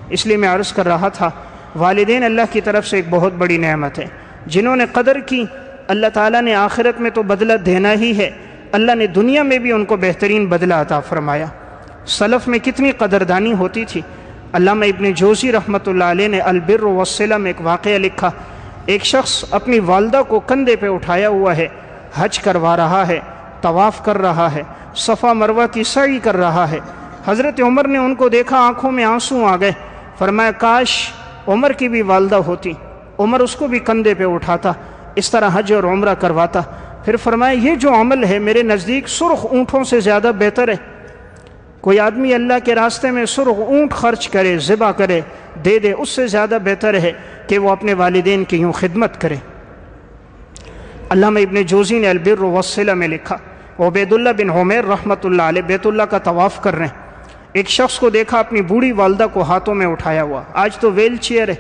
اس لیے میں عرض کر رہا تھا والدین اللہ کی طرف سے ایک بہت بڑی نعمت ہے، جنہوں نے قدر کی اللہ تعالیٰ نے آخرت میں تو بدلہ دینا ہی ہے، اللہ نے دنیا میں بھی ان کو بہترین بدلہ عطا فرمایا۔ سلف میں کتنی قدردانی ہوتی تھی۔ علامہ ابن جوزی رحمۃ اللہ علیہ نے البر والصلہ میں ایک واقعہ لکھا، ایک شخص اپنی والدہ کو کندھے پہ اٹھایا ہوا ہے، حج کروا رہا ہے، طواف کر رہا ہے، صفا مروہ کی سعی کر رہا ہے۔ حضرت عمر نے ان کو دیکھا، آنکھوں میں آنسو آ گئے۔ فرمایا کاش عمر کی بھی والدہ ہوتی، عمر اس کو بھی کندھے پہ اٹھاتا، اس طرح حج اور عمرہ کرواتا۔ پھر فرمایا یہ جو عمل ہے میرے نزدیک سرخ اونٹوں سے زیادہ بہتر ہے۔ کوئی آدمی اللہ کے راستے میں سرخ اونٹ خرچ کرے، ذبح کرے، دے دے، اس سے زیادہ بہتر ہے کہ وہ اپنے والدین کی یوں خدمت کرے۔ علامہ ابن جوزی نے البر والصلہ میں لکھا، عبید اللہ بن عمیر رحمۃ اللہ علیہ بیت اللہ کا طواف کر رہے ہیں، ایک شخص کو دیکھا اپنی بوڑھی والدہ کو ہاتھوں میں اٹھایا ہوا۔ آج تو ویل چیئر ہے،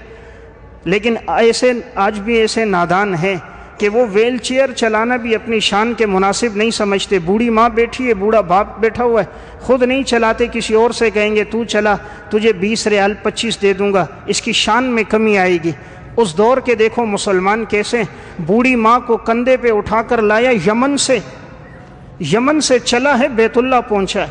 لیکن آج بھی ایسے نادان ہیں کہ وہ ویل چیئر چلانا بھی اپنی شان کے مناسب نہیں سمجھتے۔ بوڑھی ماں بیٹھی ہے، بوڑھا باپ بیٹھا ہوا ہے، خود نہیں چلاتے، کسی اور سے کہیں گے تو چلا، تجھے 20 ریال 25 دے دوں گا، اس کی شان میں کمی آئے گی۔ اس دور کے دیکھو مسلمان کیسے، بوڑھی ماں کو کندھے پہ اٹھا کر لایا، یمن سے چلا ہے، بیت اللہ پہنچا ہے،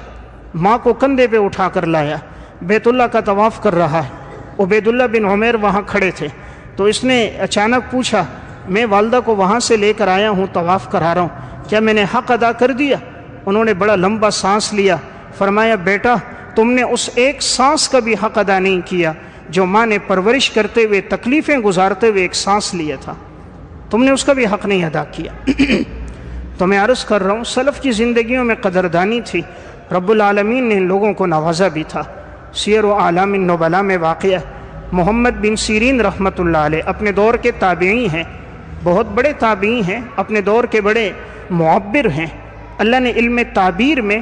ماں کو کندھے پہ اٹھا کر لایا، بیت اللہ کا طواف کر رہا ہے۔ عبید اللہ بن عمیر وہاں کھڑے تھے، تو اس نے اچانک پوچھا میں والدہ کو وہاں سے لے کر آیا ہوں، طواف کرا رہا ہوں، کیا میں نے حق ادا کر دیا؟ انہوں نے بڑا لمبا سانس لیا، فرمایا بیٹا تم نے اس ایک سانس کا بھی حق ادا نہیں کیا جو ماں نے پرورش کرتے ہوئے، تکلیفیں گزارتے ہوئے ایک سانس لیا تھا، تم نے اس کا بھی حق نہیں ادا کیا۔ تو میں عرض کر رہا ہوں سلف کی زندگیوں میں قدردانی تھی، رب العالمین نے ان لوگوں کو نوازا بھی تھا۔ سیر و اعلام النبلاء میں واقعہ محمد بن سیرین رحمۃ اللہ علیہ اپنے دور کے تابعی ہیں، بہت بڑے تابعی ہیں، اپنے دور کے بڑے معبر ہیں۔ اللہ نے علم تعبیر میں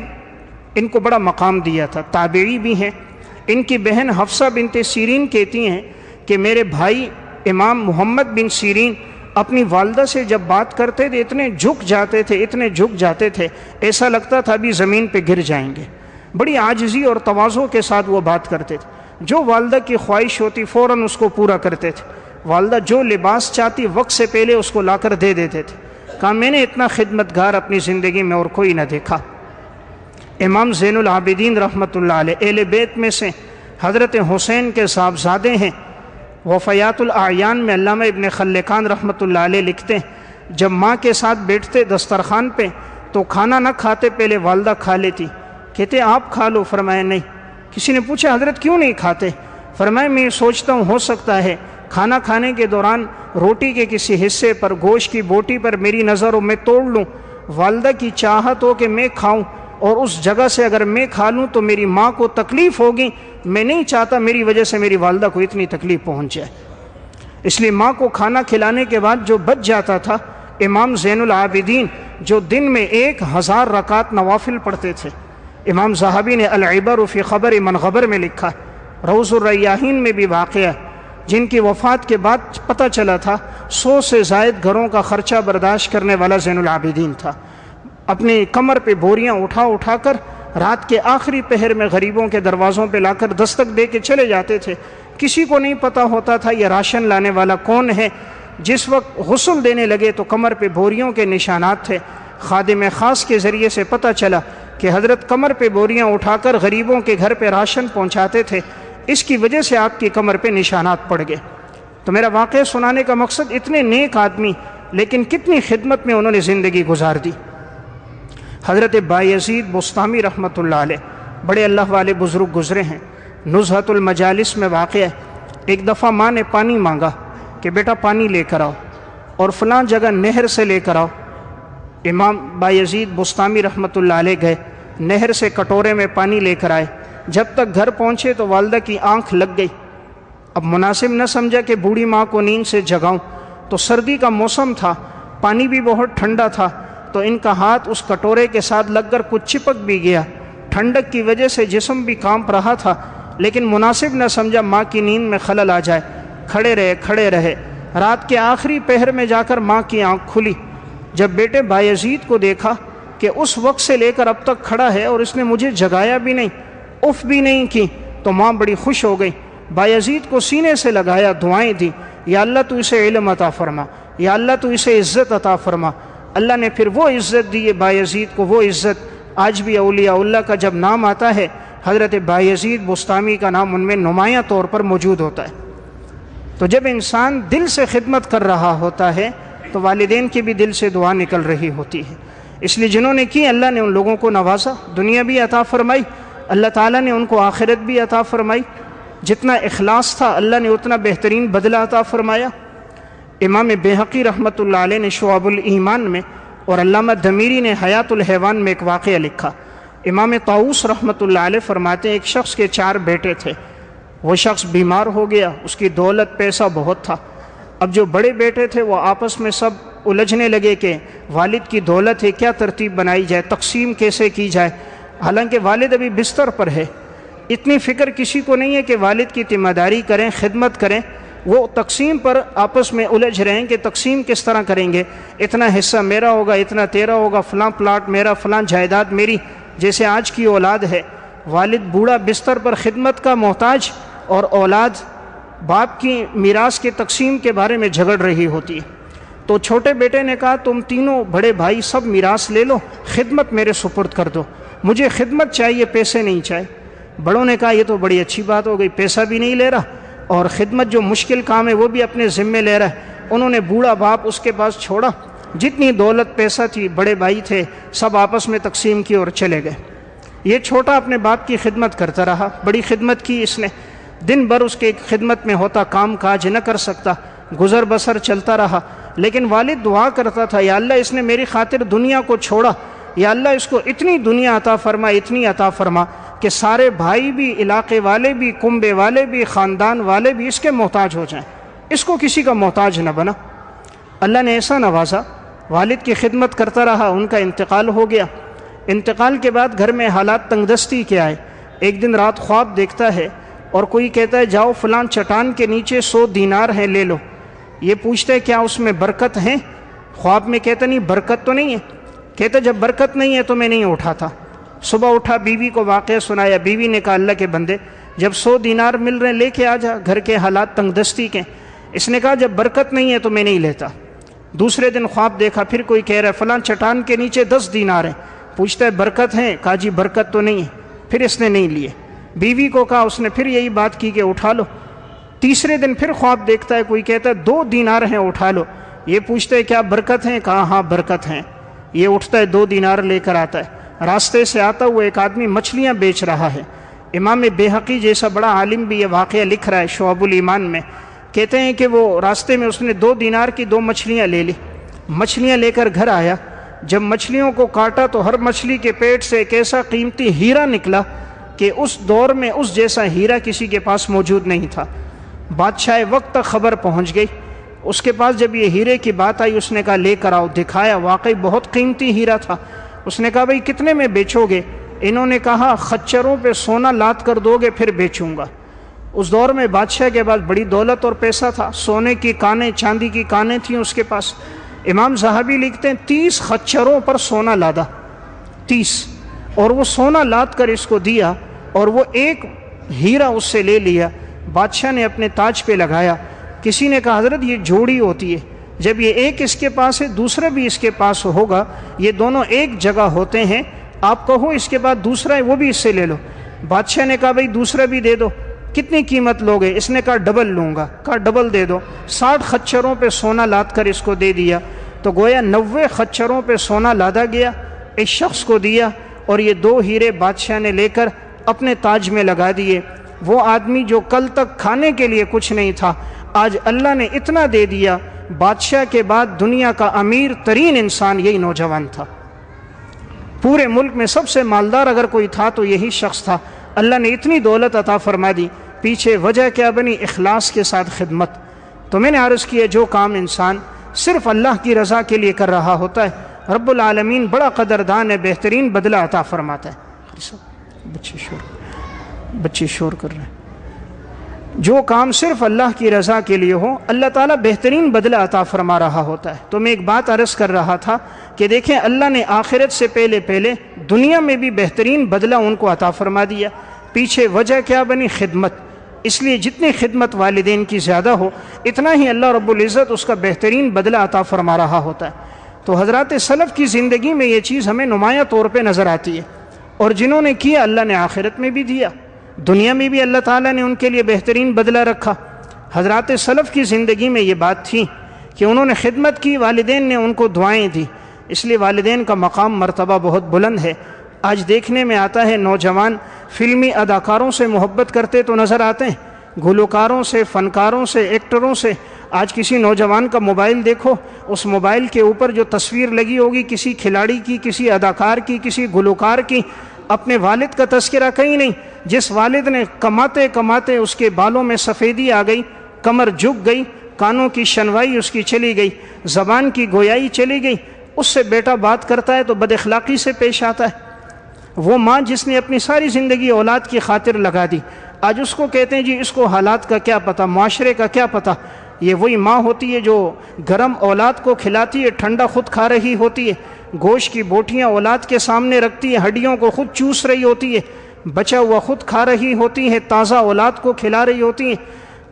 ان کو بڑا مقام دیا تھا، تابعی بھی ہیں۔ ان کی بہن حفصہ بنت سیرین کہتی ہیں کہ میرے بھائی امام محمد بن سیرین اپنی والدہ سے جب بات کرتے تھے اتنے جھک جاتے تھے ایسا لگتا تھا ابھی زمین پہ گر جائیں گے۔ بڑی عاجزی اور تواضع کے ساتھ وہ بات کرتے تھے، جو والدہ کی خواہش ہوتی فوراً اس کو پورا کرتے تھے۔ والدہ جو لباس چاہتی وقت سے پہلے اس کو لا کر دے دیتے تھے. کہا میں نے اتنا خدمتگار اپنی زندگی میں اور کوئی نہ دیکھا. امام زین العابدین رحمۃ اللہ علیہ اہل بیت میں سے حضرت حسین کے صاحبزادے ہیں. وفیات الاعیان میں علامہ ابن خلقان رحمۃ اللہ علیہ لکھتے ہیں جب ماں کے ساتھ بیٹھتے دسترخوان پہ تو کھانا نہ کھاتے پہلے والدہ کھا لیتی. کہتے آپ کھا لو. فرمایا نہیں. کسی نے پوچھا حضرت کیوں نہیں کھاتے؟ فرمایا میں سوچتا ہوں ہو سکتا ہے کھانا کھانے کے دوران روٹی کے کسی حصے پر گوشت کی بوٹی پر میری نظر ہو میں توڑ لوں، والدہ کی چاہت ہو کہ میں کھاؤں اور اس جگہ سے اگر میں کھا لوں تو میری ماں کو تکلیف ہوگی، میں نہیں چاہتا میری وجہ سے میری والدہ کو اتنی تکلیف پہنچ جائے. اس لیے ماں کو کھانا کھلانے کے بعد جو بچ جاتا تھا، امام زین العابدین جو دن میں 1000 رکعت نوافل پڑھتے تھے. امام ذہبی نے العبر فی خبر من غبر میں لکھا، روض الریاحین میں بھی واقعہ جن کی وفات کے بعد پتہ چلا تھا 100 سے زائد گھروں کا خرچہ برداشت کرنے والا زین العابدین تھا. اپنی کمر پہ بوریاں اٹھا کر رات کے آخری پہر میں غریبوں کے دروازوں پہ لا کر دستک دے کے چلے جاتے تھے. کسی کو نہیں پتہ ہوتا تھا یہ راشن لانے والا کون ہے. جس وقت غسل دینے لگے تو کمر پہ بوریوں کے نشانات تھے. خادم خاص کے ذریعے سے پتہ چلا کہ حضرت کمر پہ بوریاں اٹھا کر غریبوں کے گھر پہ راشن پہنچاتے تھے، اس کی وجہ سے آپ کی کمر پہ نشانات پڑ گئے. تو میرا واقعہ سنانے کا مقصد اتنے نیک آدمی لیکن کتنی خدمت میں انہوں نے زندگی گزار دی. حضرت بایزید بسطامی رحمۃ اللہ علیہ بڑے اللہ والے بزرگ گزرے ہیں. نزہۃ المجالس میں واقع ہے ایک دفعہ ماں نے پانی مانگا کہ بیٹا پانی لے کر آؤ اور فلاں جگہ نہر سے لے کر آؤ. امام بایزید بسطامی رحمۃ اللہ علیہ گئے، نہر سے کٹورے میں پانی لے کر آئے. جب تک گھر پہنچے تو والدہ کی آنکھ لگ گئی. اب مناسب نہ سمجھا کہ بوڑھی ماں کو نیند سے جگاؤں، تو سردی کا موسم تھا، پانی بھی بہت ٹھنڈا تھا، تو ان کا ہاتھ اس کٹورے کے ساتھ لگ کر کچھ چپک بھی گیا. ٹھنڈک کی وجہ سے جسم بھی کانپ رہا تھا، لیکن مناسب نہ سمجھا ماں کی نیند میں خلل آ جائے. کھڑے رہے. رات کے آخری پہر میں جا کر ماں کی آنکھ کھلی. جب بیٹے بایزید کو دیکھا کہ اس وقت سے لے کر اب تک کھڑا ہے اور اس نے مجھے جگایا بھی نہیں، اف بھی نہیں کی، تو ماں بڑی خوش ہو گئی. بایزید کو سینے سے لگایا، دعائیں دی، یا اللہ تو اسے علم عطا فرما، یا اللہ تو اسے عزت عطا فرما. اللہ نے پھر وہ عزت دی ہے بایزید کو، وہ عزت آج بھی اولیاء اللہ کا جب نام آتا ہے حضرت بایزید بسطامی کا نام ان میں نمایاں طور پر موجود ہوتا ہے. تو جب انسان دل سے خدمت کر رہا ہوتا ہے تو والدین کی بھی دل سے دعا نکل رہی ہوتی ہے. اس لیے جنہوں نے کی اللہ نے ان لوگوں کو نوازا، دنیا بھی عطا فرمائی، اللہ تعالیٰ نے ان کو آخرت بھی عطا فرمائی. جتنا اخلاص تھا اللہ نے اتنا بہترین بدلہ عطا فرمایا. امام بہقی رحمۃ اللہ علیہ نے شعب الایمان میں اور علامہ دمیری نے حیات الحیوان میں ایک واقعہ لکھا. امام طاؤس رحمۃ اللہ علیہ فرماتے ہیں ایک شخص کے 4 بیٹے تھے. وہ شخص بیمار ہو گیا، اس کی دولت پیسہ بہت تھا. اب جو بڑے بیٹے تھے وہ آپس میں سب الجھنے لگے کہ والد کی دولت ہے، کیا ترتیب بنائی جائے، تقسیم کیسے کی جائے. حالانکہ والد ابھی بستر پر ہے. اتنی فکر کسی کو نہیں ہے کہ والد کی ذمہ داری کریں، خدمت کریں. وہ تقسیم پر آپس میں الجھ رہے ہیں کہ تقسیم کس طرح کریں گے، اتنا حصہ میرا ہوگا، اتنا تیرا ہوگا، فلاں پلاٹ میرا، فلاں جائیداد میری. جیسے آج کی اولاد ہے، والد بوڑھا بستر پر خدمت کا محتاج اور اولاد باپ کی میراث کی تقسیم کے بارے میں جھگڑ رہی ہوتی ہے. تو چھوٹے بیٹے نے کہا تم تینوں بڑے بھائی سب میراث لے لو، خدمت میرے سپرد کر دو، مجھے خدمت چاہیے، پیسے نہیں چاہیے. بڑوں نے کہا یہ تو بڑی اچھی بات ہو گئی، پیسہ بھی نہیں لے رہا اور خدمت جو مشکل کام ہے وہ بھی اپنے ذمے لے رہا ہے. انہوں نے بوڑھا باپ اس کے پاس چھوڑا، جتنی دولت پیسہ تھی بڑے بھائی تھے سب آپس میں تقسیم کی اور چلے گئے. یہ چھوٹا اپنے باپ کی خدمت کرتا رہا، بڑی خدمت کی اس نے. دن بھر اس کے خدمت میں ہوتا، کام کاج نہ کر سکتا، گزر بسر چلتا رہا. لیکن والد دعا کرتا تھا یا اللہ اس نے میری خاطر دنیا کو چھوڑا، یا اللہ اس کو اتنی دنیا عطا فرما، اتنی عطا فرما کہ سارے بھائی بھی، علاقے والے بھی، کنبے والے بھی، خاندان والے بھی اس کے محتاج ہو جائیں، اس کو کسی کا محتاج نہ بنا. اللہ نے ایسا نوازا، والد کی خدمت کرتا رہا. ان کا انتقال ہو گیا. انتقال کے بعد گھر میں حالات تنگ دستی کے آئے. ایک دن رات خواب دیکھتا ہے اور کوئی کہتا ہے جاؤ فلان چٹان کے نیچے 100 دینار ہیں لے لو. یہ پوچھتا ہے کیا اس میں برکت ہے؟ خواب میں کہتا نہیں برکت تو نہیں ہے. کہتا جب برکت نہیں ہے تو میں نہیں اٹھاتا. صبح اٹھا، بیوی کو واقعہ سنایا. بیوی نے کہا اللہ کے بندے جب 100 دینار مل رہے ہیں لے کے آ جا، گھر کے حالات تنگ دستی کے. اس نے کہا جب برکت نہیں ہے تو میں نہیں لیتا۔ دوسرے دن خواب دیکھا، پھر کوئی کہہ رہا ہے فلاں چٹان کے نیچے 10 دینار ہیں، پوچھتا ہے برکت ہے؟ کہا جی برکت تو نہیں ہے، پھر اس نے نہیں لیے۔ بیوی کو کہا، اس نے پھر یہی بات کی کہ اٹھا لو۔ تیسرے دن پھر خواب دیکھتا ہے، کوئی کہتا ہے 2 دینار ہیں اٹھا لو، یہ پوچھتا ہے کیا برکت ہے؟ کہا ہاں برکت ہیں۔ یہ اٹھتا ہے 2 دینار لے کر آتا ہے، راستے سے آتا ہوا ایک آدمی مچھلیاں بیچ رہا ہے۔ امام بیہقی جیسا بڑا عالم بھی یہ واقعہ لکھ رہا ہے شعب الایمان میں، کہتے ہیں کہ وہ راستے میں اس نے 2 دینار کی 2 مچھلیاں لے لی، مچھلیاں لے کر گھر آیا، جب مچھلیوں کو کاٹا تو ہر مچھلی کے پیٹ سے ایک ایسا قیمتی ہیرا نکلا کہ اس دور میں اس جیسا ہیرا کسی کے پاس موجود نہیں تھا۔ بادشاہ وقت تک خبر پہنچ گئی، اس کے پاس جب یہ ہیرے کی بات آئی اس نے کہا لے کر آؤ، دکھایا، واقعی بہت قیمتی ہیرا تھا۔ اس نے کہا بھئی کتنے میں بیچو گے؟ انہوں نے کہا خچروں پہ سونا لاد کر دو گے پھر بیچوں گا۔ اس دور میں بادشاہ کے پاس بڑی دولت اور پیسہ تھا، سونے کی کانیں، چاندی کی کانیں تھیں اس کے پاس۔ امام ذہبی لکھتے ہیں 30 خچروں پر سونا لادا، 30، اور وہ سونا لاد کر اس کو دیا، اور وہ ایک ہیرا اس سے لے لیا، بادشاہ نے اپنے تاج پہ لگایا۔ کسی نے کہا حضرت یہ جوڑی ہوتی ہے، جب یہ ایک اس کے پاس ہے دوسرا بھی اس کے پاس ہوگا، یہ دونوں ایک جگہ ہوتے ہیں، آپ کہو اس کے بعد دوسرا ہے وہ بھی اس سے لے لو۔ بادشاہ نے کہا بھئی دوسرا بھی دے دو، کتنی قیمت لوگے؟ اس نے کہا ڈبل لوں گا۔ کہا ڈبل دے دو۔ 60 خچروں پہ سونا لاد کر اس کو دے دیا، تو گویا 90 خچروں پہ سونا لادا گیا، ایک شخص کو دیا، اور یہ 2 ہیرے بادشاہ نے لے کر اپنے تاج میں لگا دیے۔ وہ آدمی جو کل تک کھانے کے لیے کچھ نہیں تھا، آج اللہ نے اتنا دے دیا، بادشاہ کے بعد دنیا کا امیر ترین انسان یہی نوجوان تھا۔ پورے ملک میں سب سے مالدار اگر کوئی تھا تو یہی شخص تھا۔ اللہ نے اتنی دولت عطا فرما دی، پیچھے وجہ کیا بنی؟ اخلاص کے ساتھ خدمت۔ تو میں نے عرض کیا جو کام انسان صرف اللہ کی رضا کے لیے کر رہا ہوتا ہے، رب العالمین بڑا قدردان ہے، بہترین بدلہ عطا فرماتا ہے۔ بچے شور کر رہے ہیں۔ جو کام صرف اللہ کی رضا کے لیے ہو، اللہ تعالیٰ بہترین بدلہ عطا فرما رہا ہوتا ہے۔ تو میں ایک بات عرض کر رہا تھا کہ دیکھیں اللہ نے آخرت سے پہلے دنیا میں بھی بہترین بدلہ ان کو عطا فرما دیا۔ پیچھے وجہ کیا بنی؟ خدمت۔ اس لیے جتنی خدمت والدین کی زیادہ ہو، اتنا ہی اللہ رب العزت اس کا بہترین بدلہ عطا فرما رہا ہوتا ہے۔ تو حضرات سلف کی زندگی میں یہ چیز ہمیں نمایاں طور پہ نظر آتی ہے، اور جنہوں نے کیا اللہ نے آخرت میں بھی دیا، دنیا میں بھی اللہ تعالیٰ نے ان کے لیے بہترین بدلہ رکھا۔ حضرات سلف کی زندگی میں یہ بات تھی کہ انہوں نے خدمت کی، والدین نے ان کو دعائیں دی، اس لیے والدین کا مقام مرتبہ بہت بلند ہے۔ آج دیکھنے میں آتا ہے نوجوان فلمی اداکاروں سے محبت کرتے تو نظر آتے ہیں، گلوکاروں سے، فنکاروں سے، ایکٹروں سے۔ آج کسی نوجوان کا موبائل دیکھو، اس موبائل کے اوپر جو تصویر لگی ہوگی کسی کھلاڑی کی، کسی اداکار کی، کسی گلوکار کی، اپنے والد کا تذکرہ کہیں نہیں۔ جس والد نے کماتے کماتے اس کے بالوں میں سفیدی آ گئی، کمر جھک گئی، کانوں کی شنوائی اس کی چلی گئی، زبان کی گویائی چلی گئی، اس سے بیٹا بات کرتا ہے تو بد اخلاقی سے پیش آتا ہے۔ وہ ماں جس نے اپنی ساری زندگی اولاد کی خاطر لگا دی، آج اس کو کہتے ہیں جی اس کو حالات کا کیا پتہ، معاشرے کا کیا پتہ۔ یہ وہی ماں ہوتی ہے جو گرم اولاد کو کھلاتی ہے، ٹھنڈا خود کھا رہی ہوتی ہے، گوشت کی بوٹیاں اولاد کے سامنے رکھتی ہے، ہڈیوں کو خود چوس رہی ہوتی ہے، بچا ہوا خود کھا رہی ہوتی ہے، تازہ اولاد کو کھلا رہی ہوتی ہے۔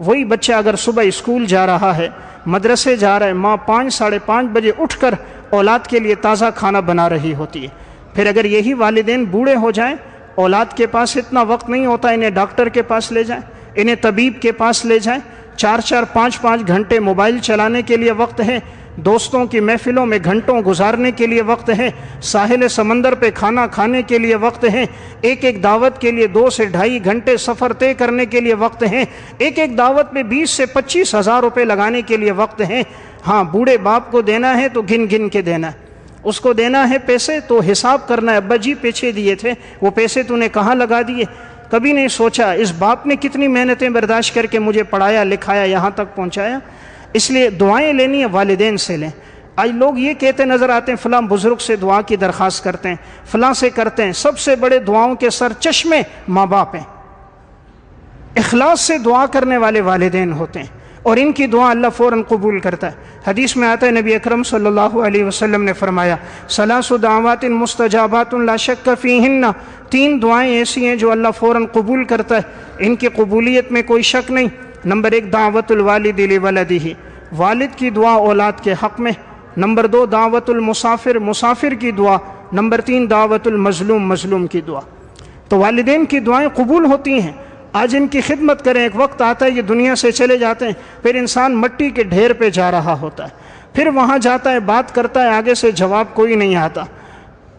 وہی بچہ اگر صبح اسکول جا رہا ہے، مدرسے جا رہا ہے، ماں 5 ساڑھے 5 بجے اٹھ کر اولاد کے لیے تازہ کھانا بنا رہی ہوتی ہے۔ پھر اگر یہی والدین بوڑھے ہو جائیں، اولاد کے پاس اتنا وقت نہیں ہوتا انہیں ڈاکٹر کے پاس لے جائیں، انہیں طبیب کے پاس لے جائیں، 4 5 گھنٹے موبائل چلانے کے لیے وقت ہے، دوستوں کی محفلوں میں گھنٹوں گزارنے کے لیے وقت ہے، ساحل سمندر پہ کھانا کھانے کے لیے وقت ہے، ایک دعوت کے لیے 2 سے 2.5 گھنٹے سفر طے کرنے کے لیے وقت ہے، ایک دعوت میں 20 سے 25 ہزار روپے لگانے کے لیے وقت ہے۔ ہاں بوڑھے باپ کو دینا ہے تو گن گن کے دینا ہے، اس کو دینا ہے پیسے تو حساب کرنا ہے، ابا جی پیچھے دیے تھے، وہ پیسے تو نے کہاں لگا دیے؟ کبھی نہیں سوچا اس باپ نے کتنی محنتیں برداشت کر کے مجھے پڑھایا لکھایا یہاں تک پہنچایا۔ اس لیے دعائیں لینی ہے والدین سے لیں۔ آج لوگ یہ کہتے نظر آتے ہیں فلاں بزرگ سے دعا کی درخواست کرتے ہیں، فلاں سے کرتے ہیں، سب سے بڑے دعاؤں کے سر چشمے ماں باپ ہیں۔ اخلاص سے دعا کرنے والے والدین ہوتے ہیں اور ان کی دعا اللہ فوراً قبول کرتا ہے۔ حدیث میں آتا ہے نبی اکرم صلی اللہ علیہ وسلم نے فرمایا ثلاث دعوات مستجابات لا شک فیہن، 3 دعائیں ایسی ہیں جو اللہ فوراً قبول کرتا ہے، ان کی قبولیت میں کوئی شک نہیں۔ نمبر 1 دعوت الوالد لولدہ، والد کی دعا اولاد کے حق میں. نمبر 2 دعوت المسافر، مسافر کی دعا. نمبر 3 دعوت المظلوم، مظلوم کی دعا. تو والدین کی دعائیں قبول ہوتی ہیں. آج ان کی خدمت کریں. ایک وقت آتا ہے یہ دنیا سے چلے جاتے ہیں، پھر انسان مٹی کے ڈھیر پہ جا رہا ہوتا ہے، پھر وہاں جاتا ہے، بات کرتا ہے، آگے سے جواب کوئی نہیں آتا.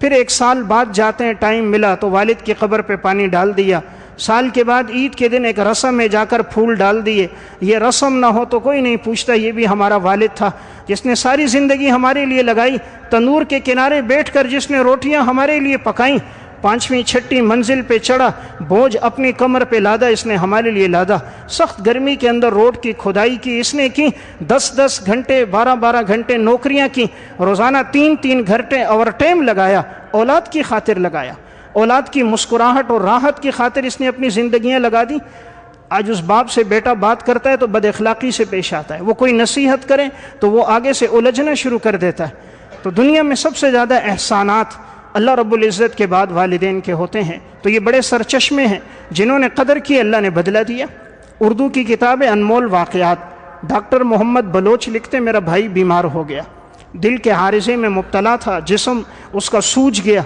پھر 1 سال بعد جاتے ہیں، ٹائم ملا تو والد کی قبر پہ پانی ڈال دیا. سال کے بعد عید کے دن ایک رسم ہے، جا کر پھول ڈال دیے. یہ رسم نہ ہو تو کوئی نہیں پوچھتا یہ بھی ہمارا والد تھا جس نے ساری زندگی ہمارے لیے لگائی، تنور کے کنارے بیٹھ کر جس نے روٹیاں ہمارے لیے پکائیں، 5ویں 6ٹی منزل پہ چڑھا، بوجھ اپنی کمر پہ لادا اس نے ہمارے لیے لادا. سخت گرمی کے اندر روڈ کی کھدائی کی اس نے کی، 10 گھنٹے 12 گھنٹے نوکریاں کی، روزانہ 3 گھنٹے اوور ٹائم لگایا، اولاد کی خاطر لگایا. اولاد کی مسکراہٹ اور راحت کی خاطر اس نے اپنی زندگیاں لگا دی. آج اس باپ سے بیٹا بات کرتا ہے تو بد اخلاقی سے پیش آتا ہے، وہ کوئی نصیحت کرے تو وہ آگے سے الجھنا شروع کر دیتا ہے. تو دنیا میں سب سے زیادہ احسانات اللہ رب العزت کے بعد والدین کے ہوتے ہیں. تو یہ بڑے سرچشمے ہیں، جنہوں نے قدر کی اللہ نے بدلہ دیا. اردو کی کتاب انمول واقعات، ڈاکٹر محمد بلوچ لکھتے میرا بھائی بیمار ہو گیا، دل کے عارضے میں مبتلا تھا، جسم اس کا سوج گیا،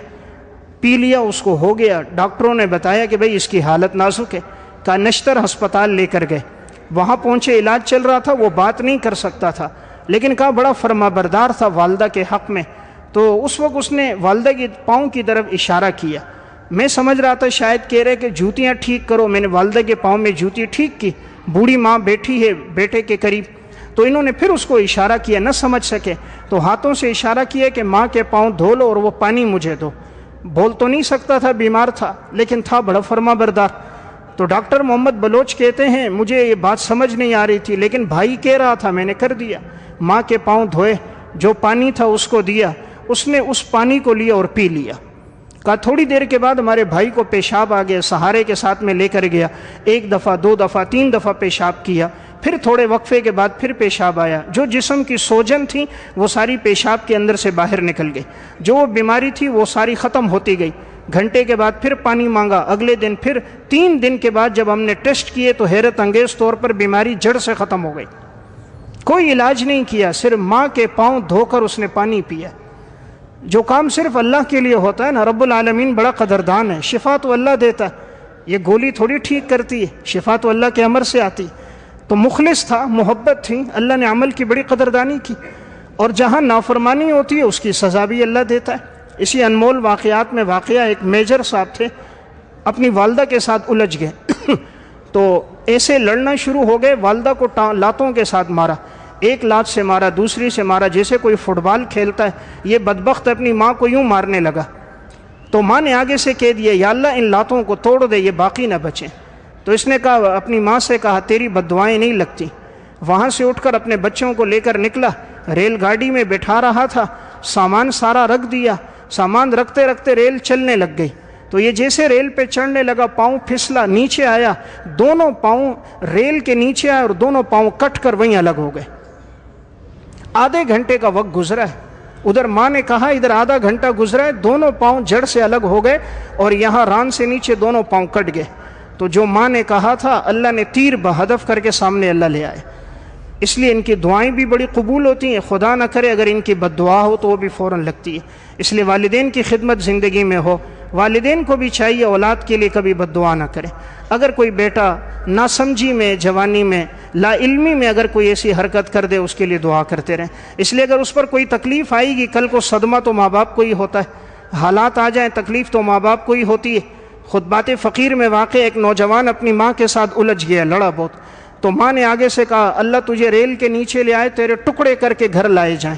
پی لیا اس کو ہو گیا. ڈاکٹروں نے بتایا کہ بھئی اس کی حالت نازک ہے. کہا نشتر ہسپتال لے کر گئے، وہاں پہنچے، علاج چل رہا تھا، وہ بات نہیں کر سکتا تھا لیکن کہا بڑا فرما بردار تھا والدہ کے حق میں. تو اس وقت اس نے والدہ کی پاؤں کی طرف اشارہ کیا. میں سمجھ رہا تھا شاید کہہ رہے کہ جوتیاں ٹھیک کرو. میں نے والدہ کے پاؤں میں جوتی ٹھیک کی. بوڑھی ماں بیٹھی ہے بیٹے کے قریب، تو انہوں نے پھر اس کو اشارہ کیا، نہ سمجھ سکے تو ہاتھوں سے اشارہ کیا کہ ماں کے پاؤں دھو لو اور وہ پانی مجھے دو. بول تو نہیں سکتا تھا، بیمار تھا، لیکن تھا بڑا فرما بردار. تو ڈاکٹر محمد بلوچ کہتے ہیں مجھے یہ بات سمجھ نہیں آ رہی تھی، لیکن بھائی کہہ رہا تھا، میں نے کر دیا. ماں کے پاؤں دھوئے، جو پانی تھا اس کو دیا، اس نے اس پانی کو لیا اور پی لیا. کہا تھوڑی دیر کے بعد ہمارے بھائی کو پیشاب آ گیا، سہارے کے ساتھ میں لے کر گیا، 1 دفعہ 2 دفعہ 3 دفعہ پیشاب کیا. پھر تھوڑے وقفے کے بعد پھر پیشاب آیا. جو جسم کی سوجن تھی وہ ساری پیشاب کے اندر سے باہر نکل گئی، جو وہ بیماری تھی وہ ساری ختم ہوتی گئی. گھنٹے کے بعد پھر پانی مانگا، اگلے دن پھر 3 دن کے بعد جب ہم نے ٹیسٹ کیے تو حیرت انگیز طور پر بیماری جڑ سے ختم ہو گئی. کوئی علاج نہیں کیا، صرف ماں کے پاؤں دھو کر اس نے پانی پیا. جو کام صرف اللہ کے لیے ہوتا ہے نا، رب العالمین بڑا قدردان ہے. شفا تو اللہ دیتا ہے، یہ گولی تھوڑی ٹھیک کرتی ہے، شفا تو اللہ کے امر سے آتی. تو مخلص تھا، محبت تھی، اللہ نے عمل کی بڑی قدردانی کی. اور جہاں نافرمانی ہوتی ہے اس کی سزا بھی اللہ دیتا ہے. اسی انمول واقعات میں واقعہ ایک میجر صاحب تھے، اپنی والدہ کے ساتھ الجھ گئے تو ایسے لڑنا شروع ہو گئے. والدہ کو لاتوں کے ساتھ مارا، ایک لات سے مارا، دوسری سے مارا، جیسے کوئی فٹ بال کھیلتا ہے. یہ بدبخت اپنی ماں کو یوں مارنے لگا. تو ماں نے آگے سے کہہ دیا یا اللہ ان لاتوں کو توڑ دے، یہ باقی نہ بچیں. تو اس نے کہا، اپنی ماں سے کہا تیری بد دعائیں نہیں لگتی. وہاں سے اٹھ کر اپنے بچوں کو لے کر نکلا، ریل گاڑی میں بٹھا رہا تھا، سامان سارا رکھ دیا. سامان رکھتے رکھتے ریل چلنے لگ گئی. تو یہ جیسے ریل پہ چڑھنے لگا پاؤں پھسلا، نیچے آیا، دونوں پاؤں ریل کے نیچے آئے اور دونوں پاؤں کٹ کر وہیں الگ ہو گئے. آدھے گھنٹے کا وقت گزرا ہے. ادھر ماں نے کہا ادھر آدھا گھنٹہ گزرا ہے، دونوں پاؤں جڑ سے الگ ہو گئے اور یہاں ران سے نیچے دونوں پاؤں کٹ گئے. تو جو ماں نے کہا تھا اللہ نے تیر بہدف کر کے سامنے اللہ لے آئے. اس لیے ان کی دعائیں بھی بڑی قبول ہوتی ہیں. خدا نہ کرے اگر ان کی بد دعا ہو تو وہ بھی فوراً لگتی ہے. اس لیے والدین کی خدمت زندگی میں ہو. والدین کو بھی چاہیے اولاد کے لیے کبھی بد دعا نہ کرے. اگر کوئی بیٹا ناسمجھی میں، جوانی میں، لا علمی میں اگر کوئی ایسی حرکت کر دے اس کے لیے دعا کرتے رہیں. اس لیے اگر اس پر کوئی تکلیف آئے گی، کل کو صدمہ تو ماں باپ کو ہی ہوتا ہے. حالات آ جائیں تکلیف تو ماں باپ کو ہی ہوتی ہے. خود بات فقیر میں واقع ایک نوجوان اپنی ماں کے ساتھ الجھ گیا، لڑا بہت. تو ماں نے آگے سے کہا اللہ تجھے ریل کے نیچے لے آئے، تیرے ٹکڑے کر کے گھر لائے جائیں.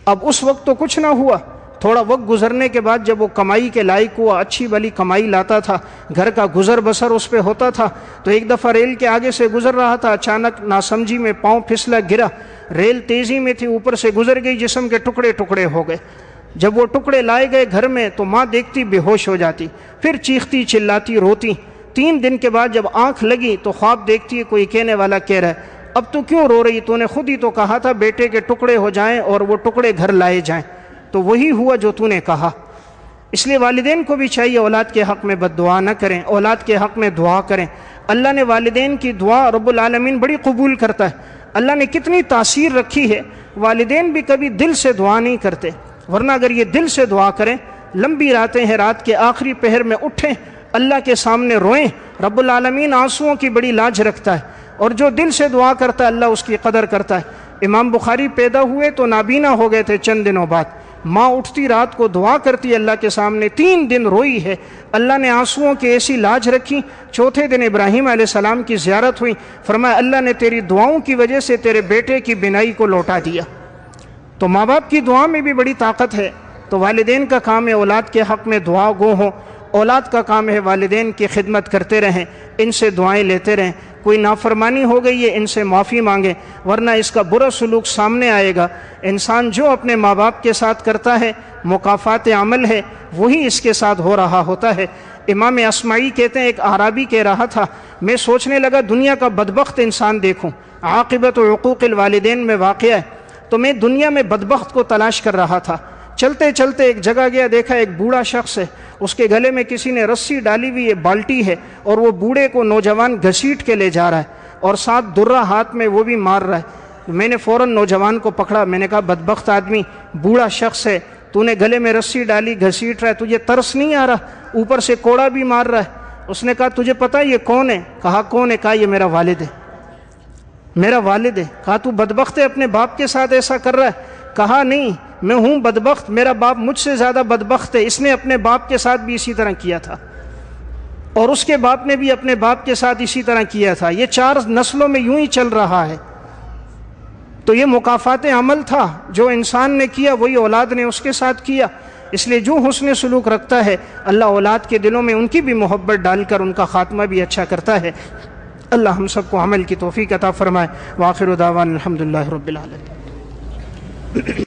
اب اس وقت تو کچھ نہ ہوا. تھوڑا وقت گزرنے کے بعد جب وہ کمائی کے لائق ہوا، اچھی بلی کمائی لاتا تھا، گھر کا گزر بسر اس پہ ہوتا تھا. تو ایک دفعہ ریل کے آگے سے گزر رہا تھا، اچانک ناسمجھی میں پاؤں پھسلا، گرا. ریل تیزی میں تھی، اوپر سے گزر گئی، جسم کے ٹکڑے ٹکڑے ہو گئے. جب وہ ٹکڑے لائے گئے گھر میں تو ماں دیکھتی بے ہوش ہو جاتی، پھر چیختی چلاتی روتی. 3 دن کے بعد جب آنکھ لگی تو خواب دیکھتی ہے، کوئی کہنے والا کہہ رہا ہے اب تو کیوں رو رہی، تو نے خود ہی تو کہا تھا بیٹے کے ٹکڑے ہو جائیں اور وہ ٹکڑے گھر لائے جائیں. تو وہی ہوا جو تو نے کہا. اس لیے والدین کو بھی چاہیے اولاد کے حق میں بد دعا نہ کریں، اولاد کے حق میں دعا کریں. اللہ نے والدین کی دعا رب العالمین بڑی قبول کرتا ہے۔ اللہ نے کتنی تاثیر رکھی ہے، والدین بھی کبھی دل سے دعا نہیں کرتے، ورنہ اگر یہ دل سے دعا کریں، لمبی راتیں ہیں، رات کے آخری پہر میں اٹھیں، اللہ کے سامنے روئیں، رب العالمین آنسوؤں کی بڑی لاج رکھتا ہے، اور جو دل سے دعا کرتا ہے اللہ اس کی قدر کرتا ہے۔ امام بخاری پیدا ہوئے تو نابینا ہو گئے تھے، چند دنوں بعد ماں اٹھتی رات کو دعا کرتی اللہ کے سامنے، 3 دن روئی ہے، اللہ نے آنسوؤں کی ایسی لاج رکھی۔ چوتھے دن ابراہیم علیہ السلام کی زیارت ہوئی، فرمایا اللہ نے تیری دعاؤں کی وجہ سے تیرے بیٹے کی بینائی کو لوٹا دیا۔ تو ماں باپ کی دعا میں بھی بڑی طاقت ہے۔ تو والدین کا کام ہے اولاد کے حق میں دعا گو ہوں، اولاد کا کام ہے والدین کی خدمت کرتے رہیں، ان سے دعائیں لیتے رہیں۔ کوئی نافرمانی ہو گئی ہے ان سے معافی مانگیں، ورنہ اس کا برا سلوک سامنے آئے گا۔ انسان جو اپنے ماں باپ کے ساتھ کرتا ہے مکافات عمل ہے، وہی اس کے ساتھ ہو رہا ہوتا ہے۔ امام اصمعی کہتے ہیں ایک اعرابی کہہ رہا تھا، میں سوچنے لگا دنیا کا بدبخت انسان دیکھوں، عاقبت عقوق الوالدین میں واقع ہے، تو میں دنیا میں بدبخت کو تلاش کر رہا تھا۔ چلتے چلتے ایک جگہ گیا، دیکھا ایک بوڑھا شخص ہے، اس کے گلے میں کسی نے رسی ڈالی ہوئی ہے، بالٹی ہے، اور وہ بوڑھے کو نوجوان گھسیٹ کے لے جا رہا ہے، اور ساتھ درہ ہاتھ میں وہ بھی مار رہا ہے۔ میں نے فوراً نوجوان کو پکڑا، میں نے کہا بدبخت آدمی، بوڑھا شخص ہے، تو نے گلے میں رسی ڈالی، گھسیٹ رہا ہے، تجھے ترس نہیں آ رہا؟ اوپر سے کوڑا بھی مار رہا ہے۔ اس نے کہا تجھے پتہ یہ کون ہے؟ کہا کون ہے؟ کہا یہ میرا والد ہے، میرا والد ہے۔ کہا تو بدبخت ہے، اپنے باپ کے ساتھ ایسا کر رہا ہے؟ کہا نہیں، میں ہوں بدبخت، میرا باپ مجھ سے زیادہ بدبخت ہے، اس نے اپنے باپ کے ساتھ بھی اسی طرح کیا تھا، اور اس کے باپ نے بھی اپنے باپ کے ساتھ اسی طرح کیا تھا، یہ 4 نسلوں میں یوں ہی چل رہا ہے۔ تو یہ مکافات عمل تھا، جو انسان نے کیا وہی اولاد نے اس کے ساتھ کیا۔ اس لیے جو حسن سلوک رکھتا ہے اللہ اولاد کے دلوں میں ان کی بھی محبت ڈال کر ان کا خاتمہ بھی اچھا کرتا ہے۔ اللہ ہم سب کو عمل کی توفیق عطا فرمائے۔ وآخر دعوانا الحمدللہ رب العالمین۔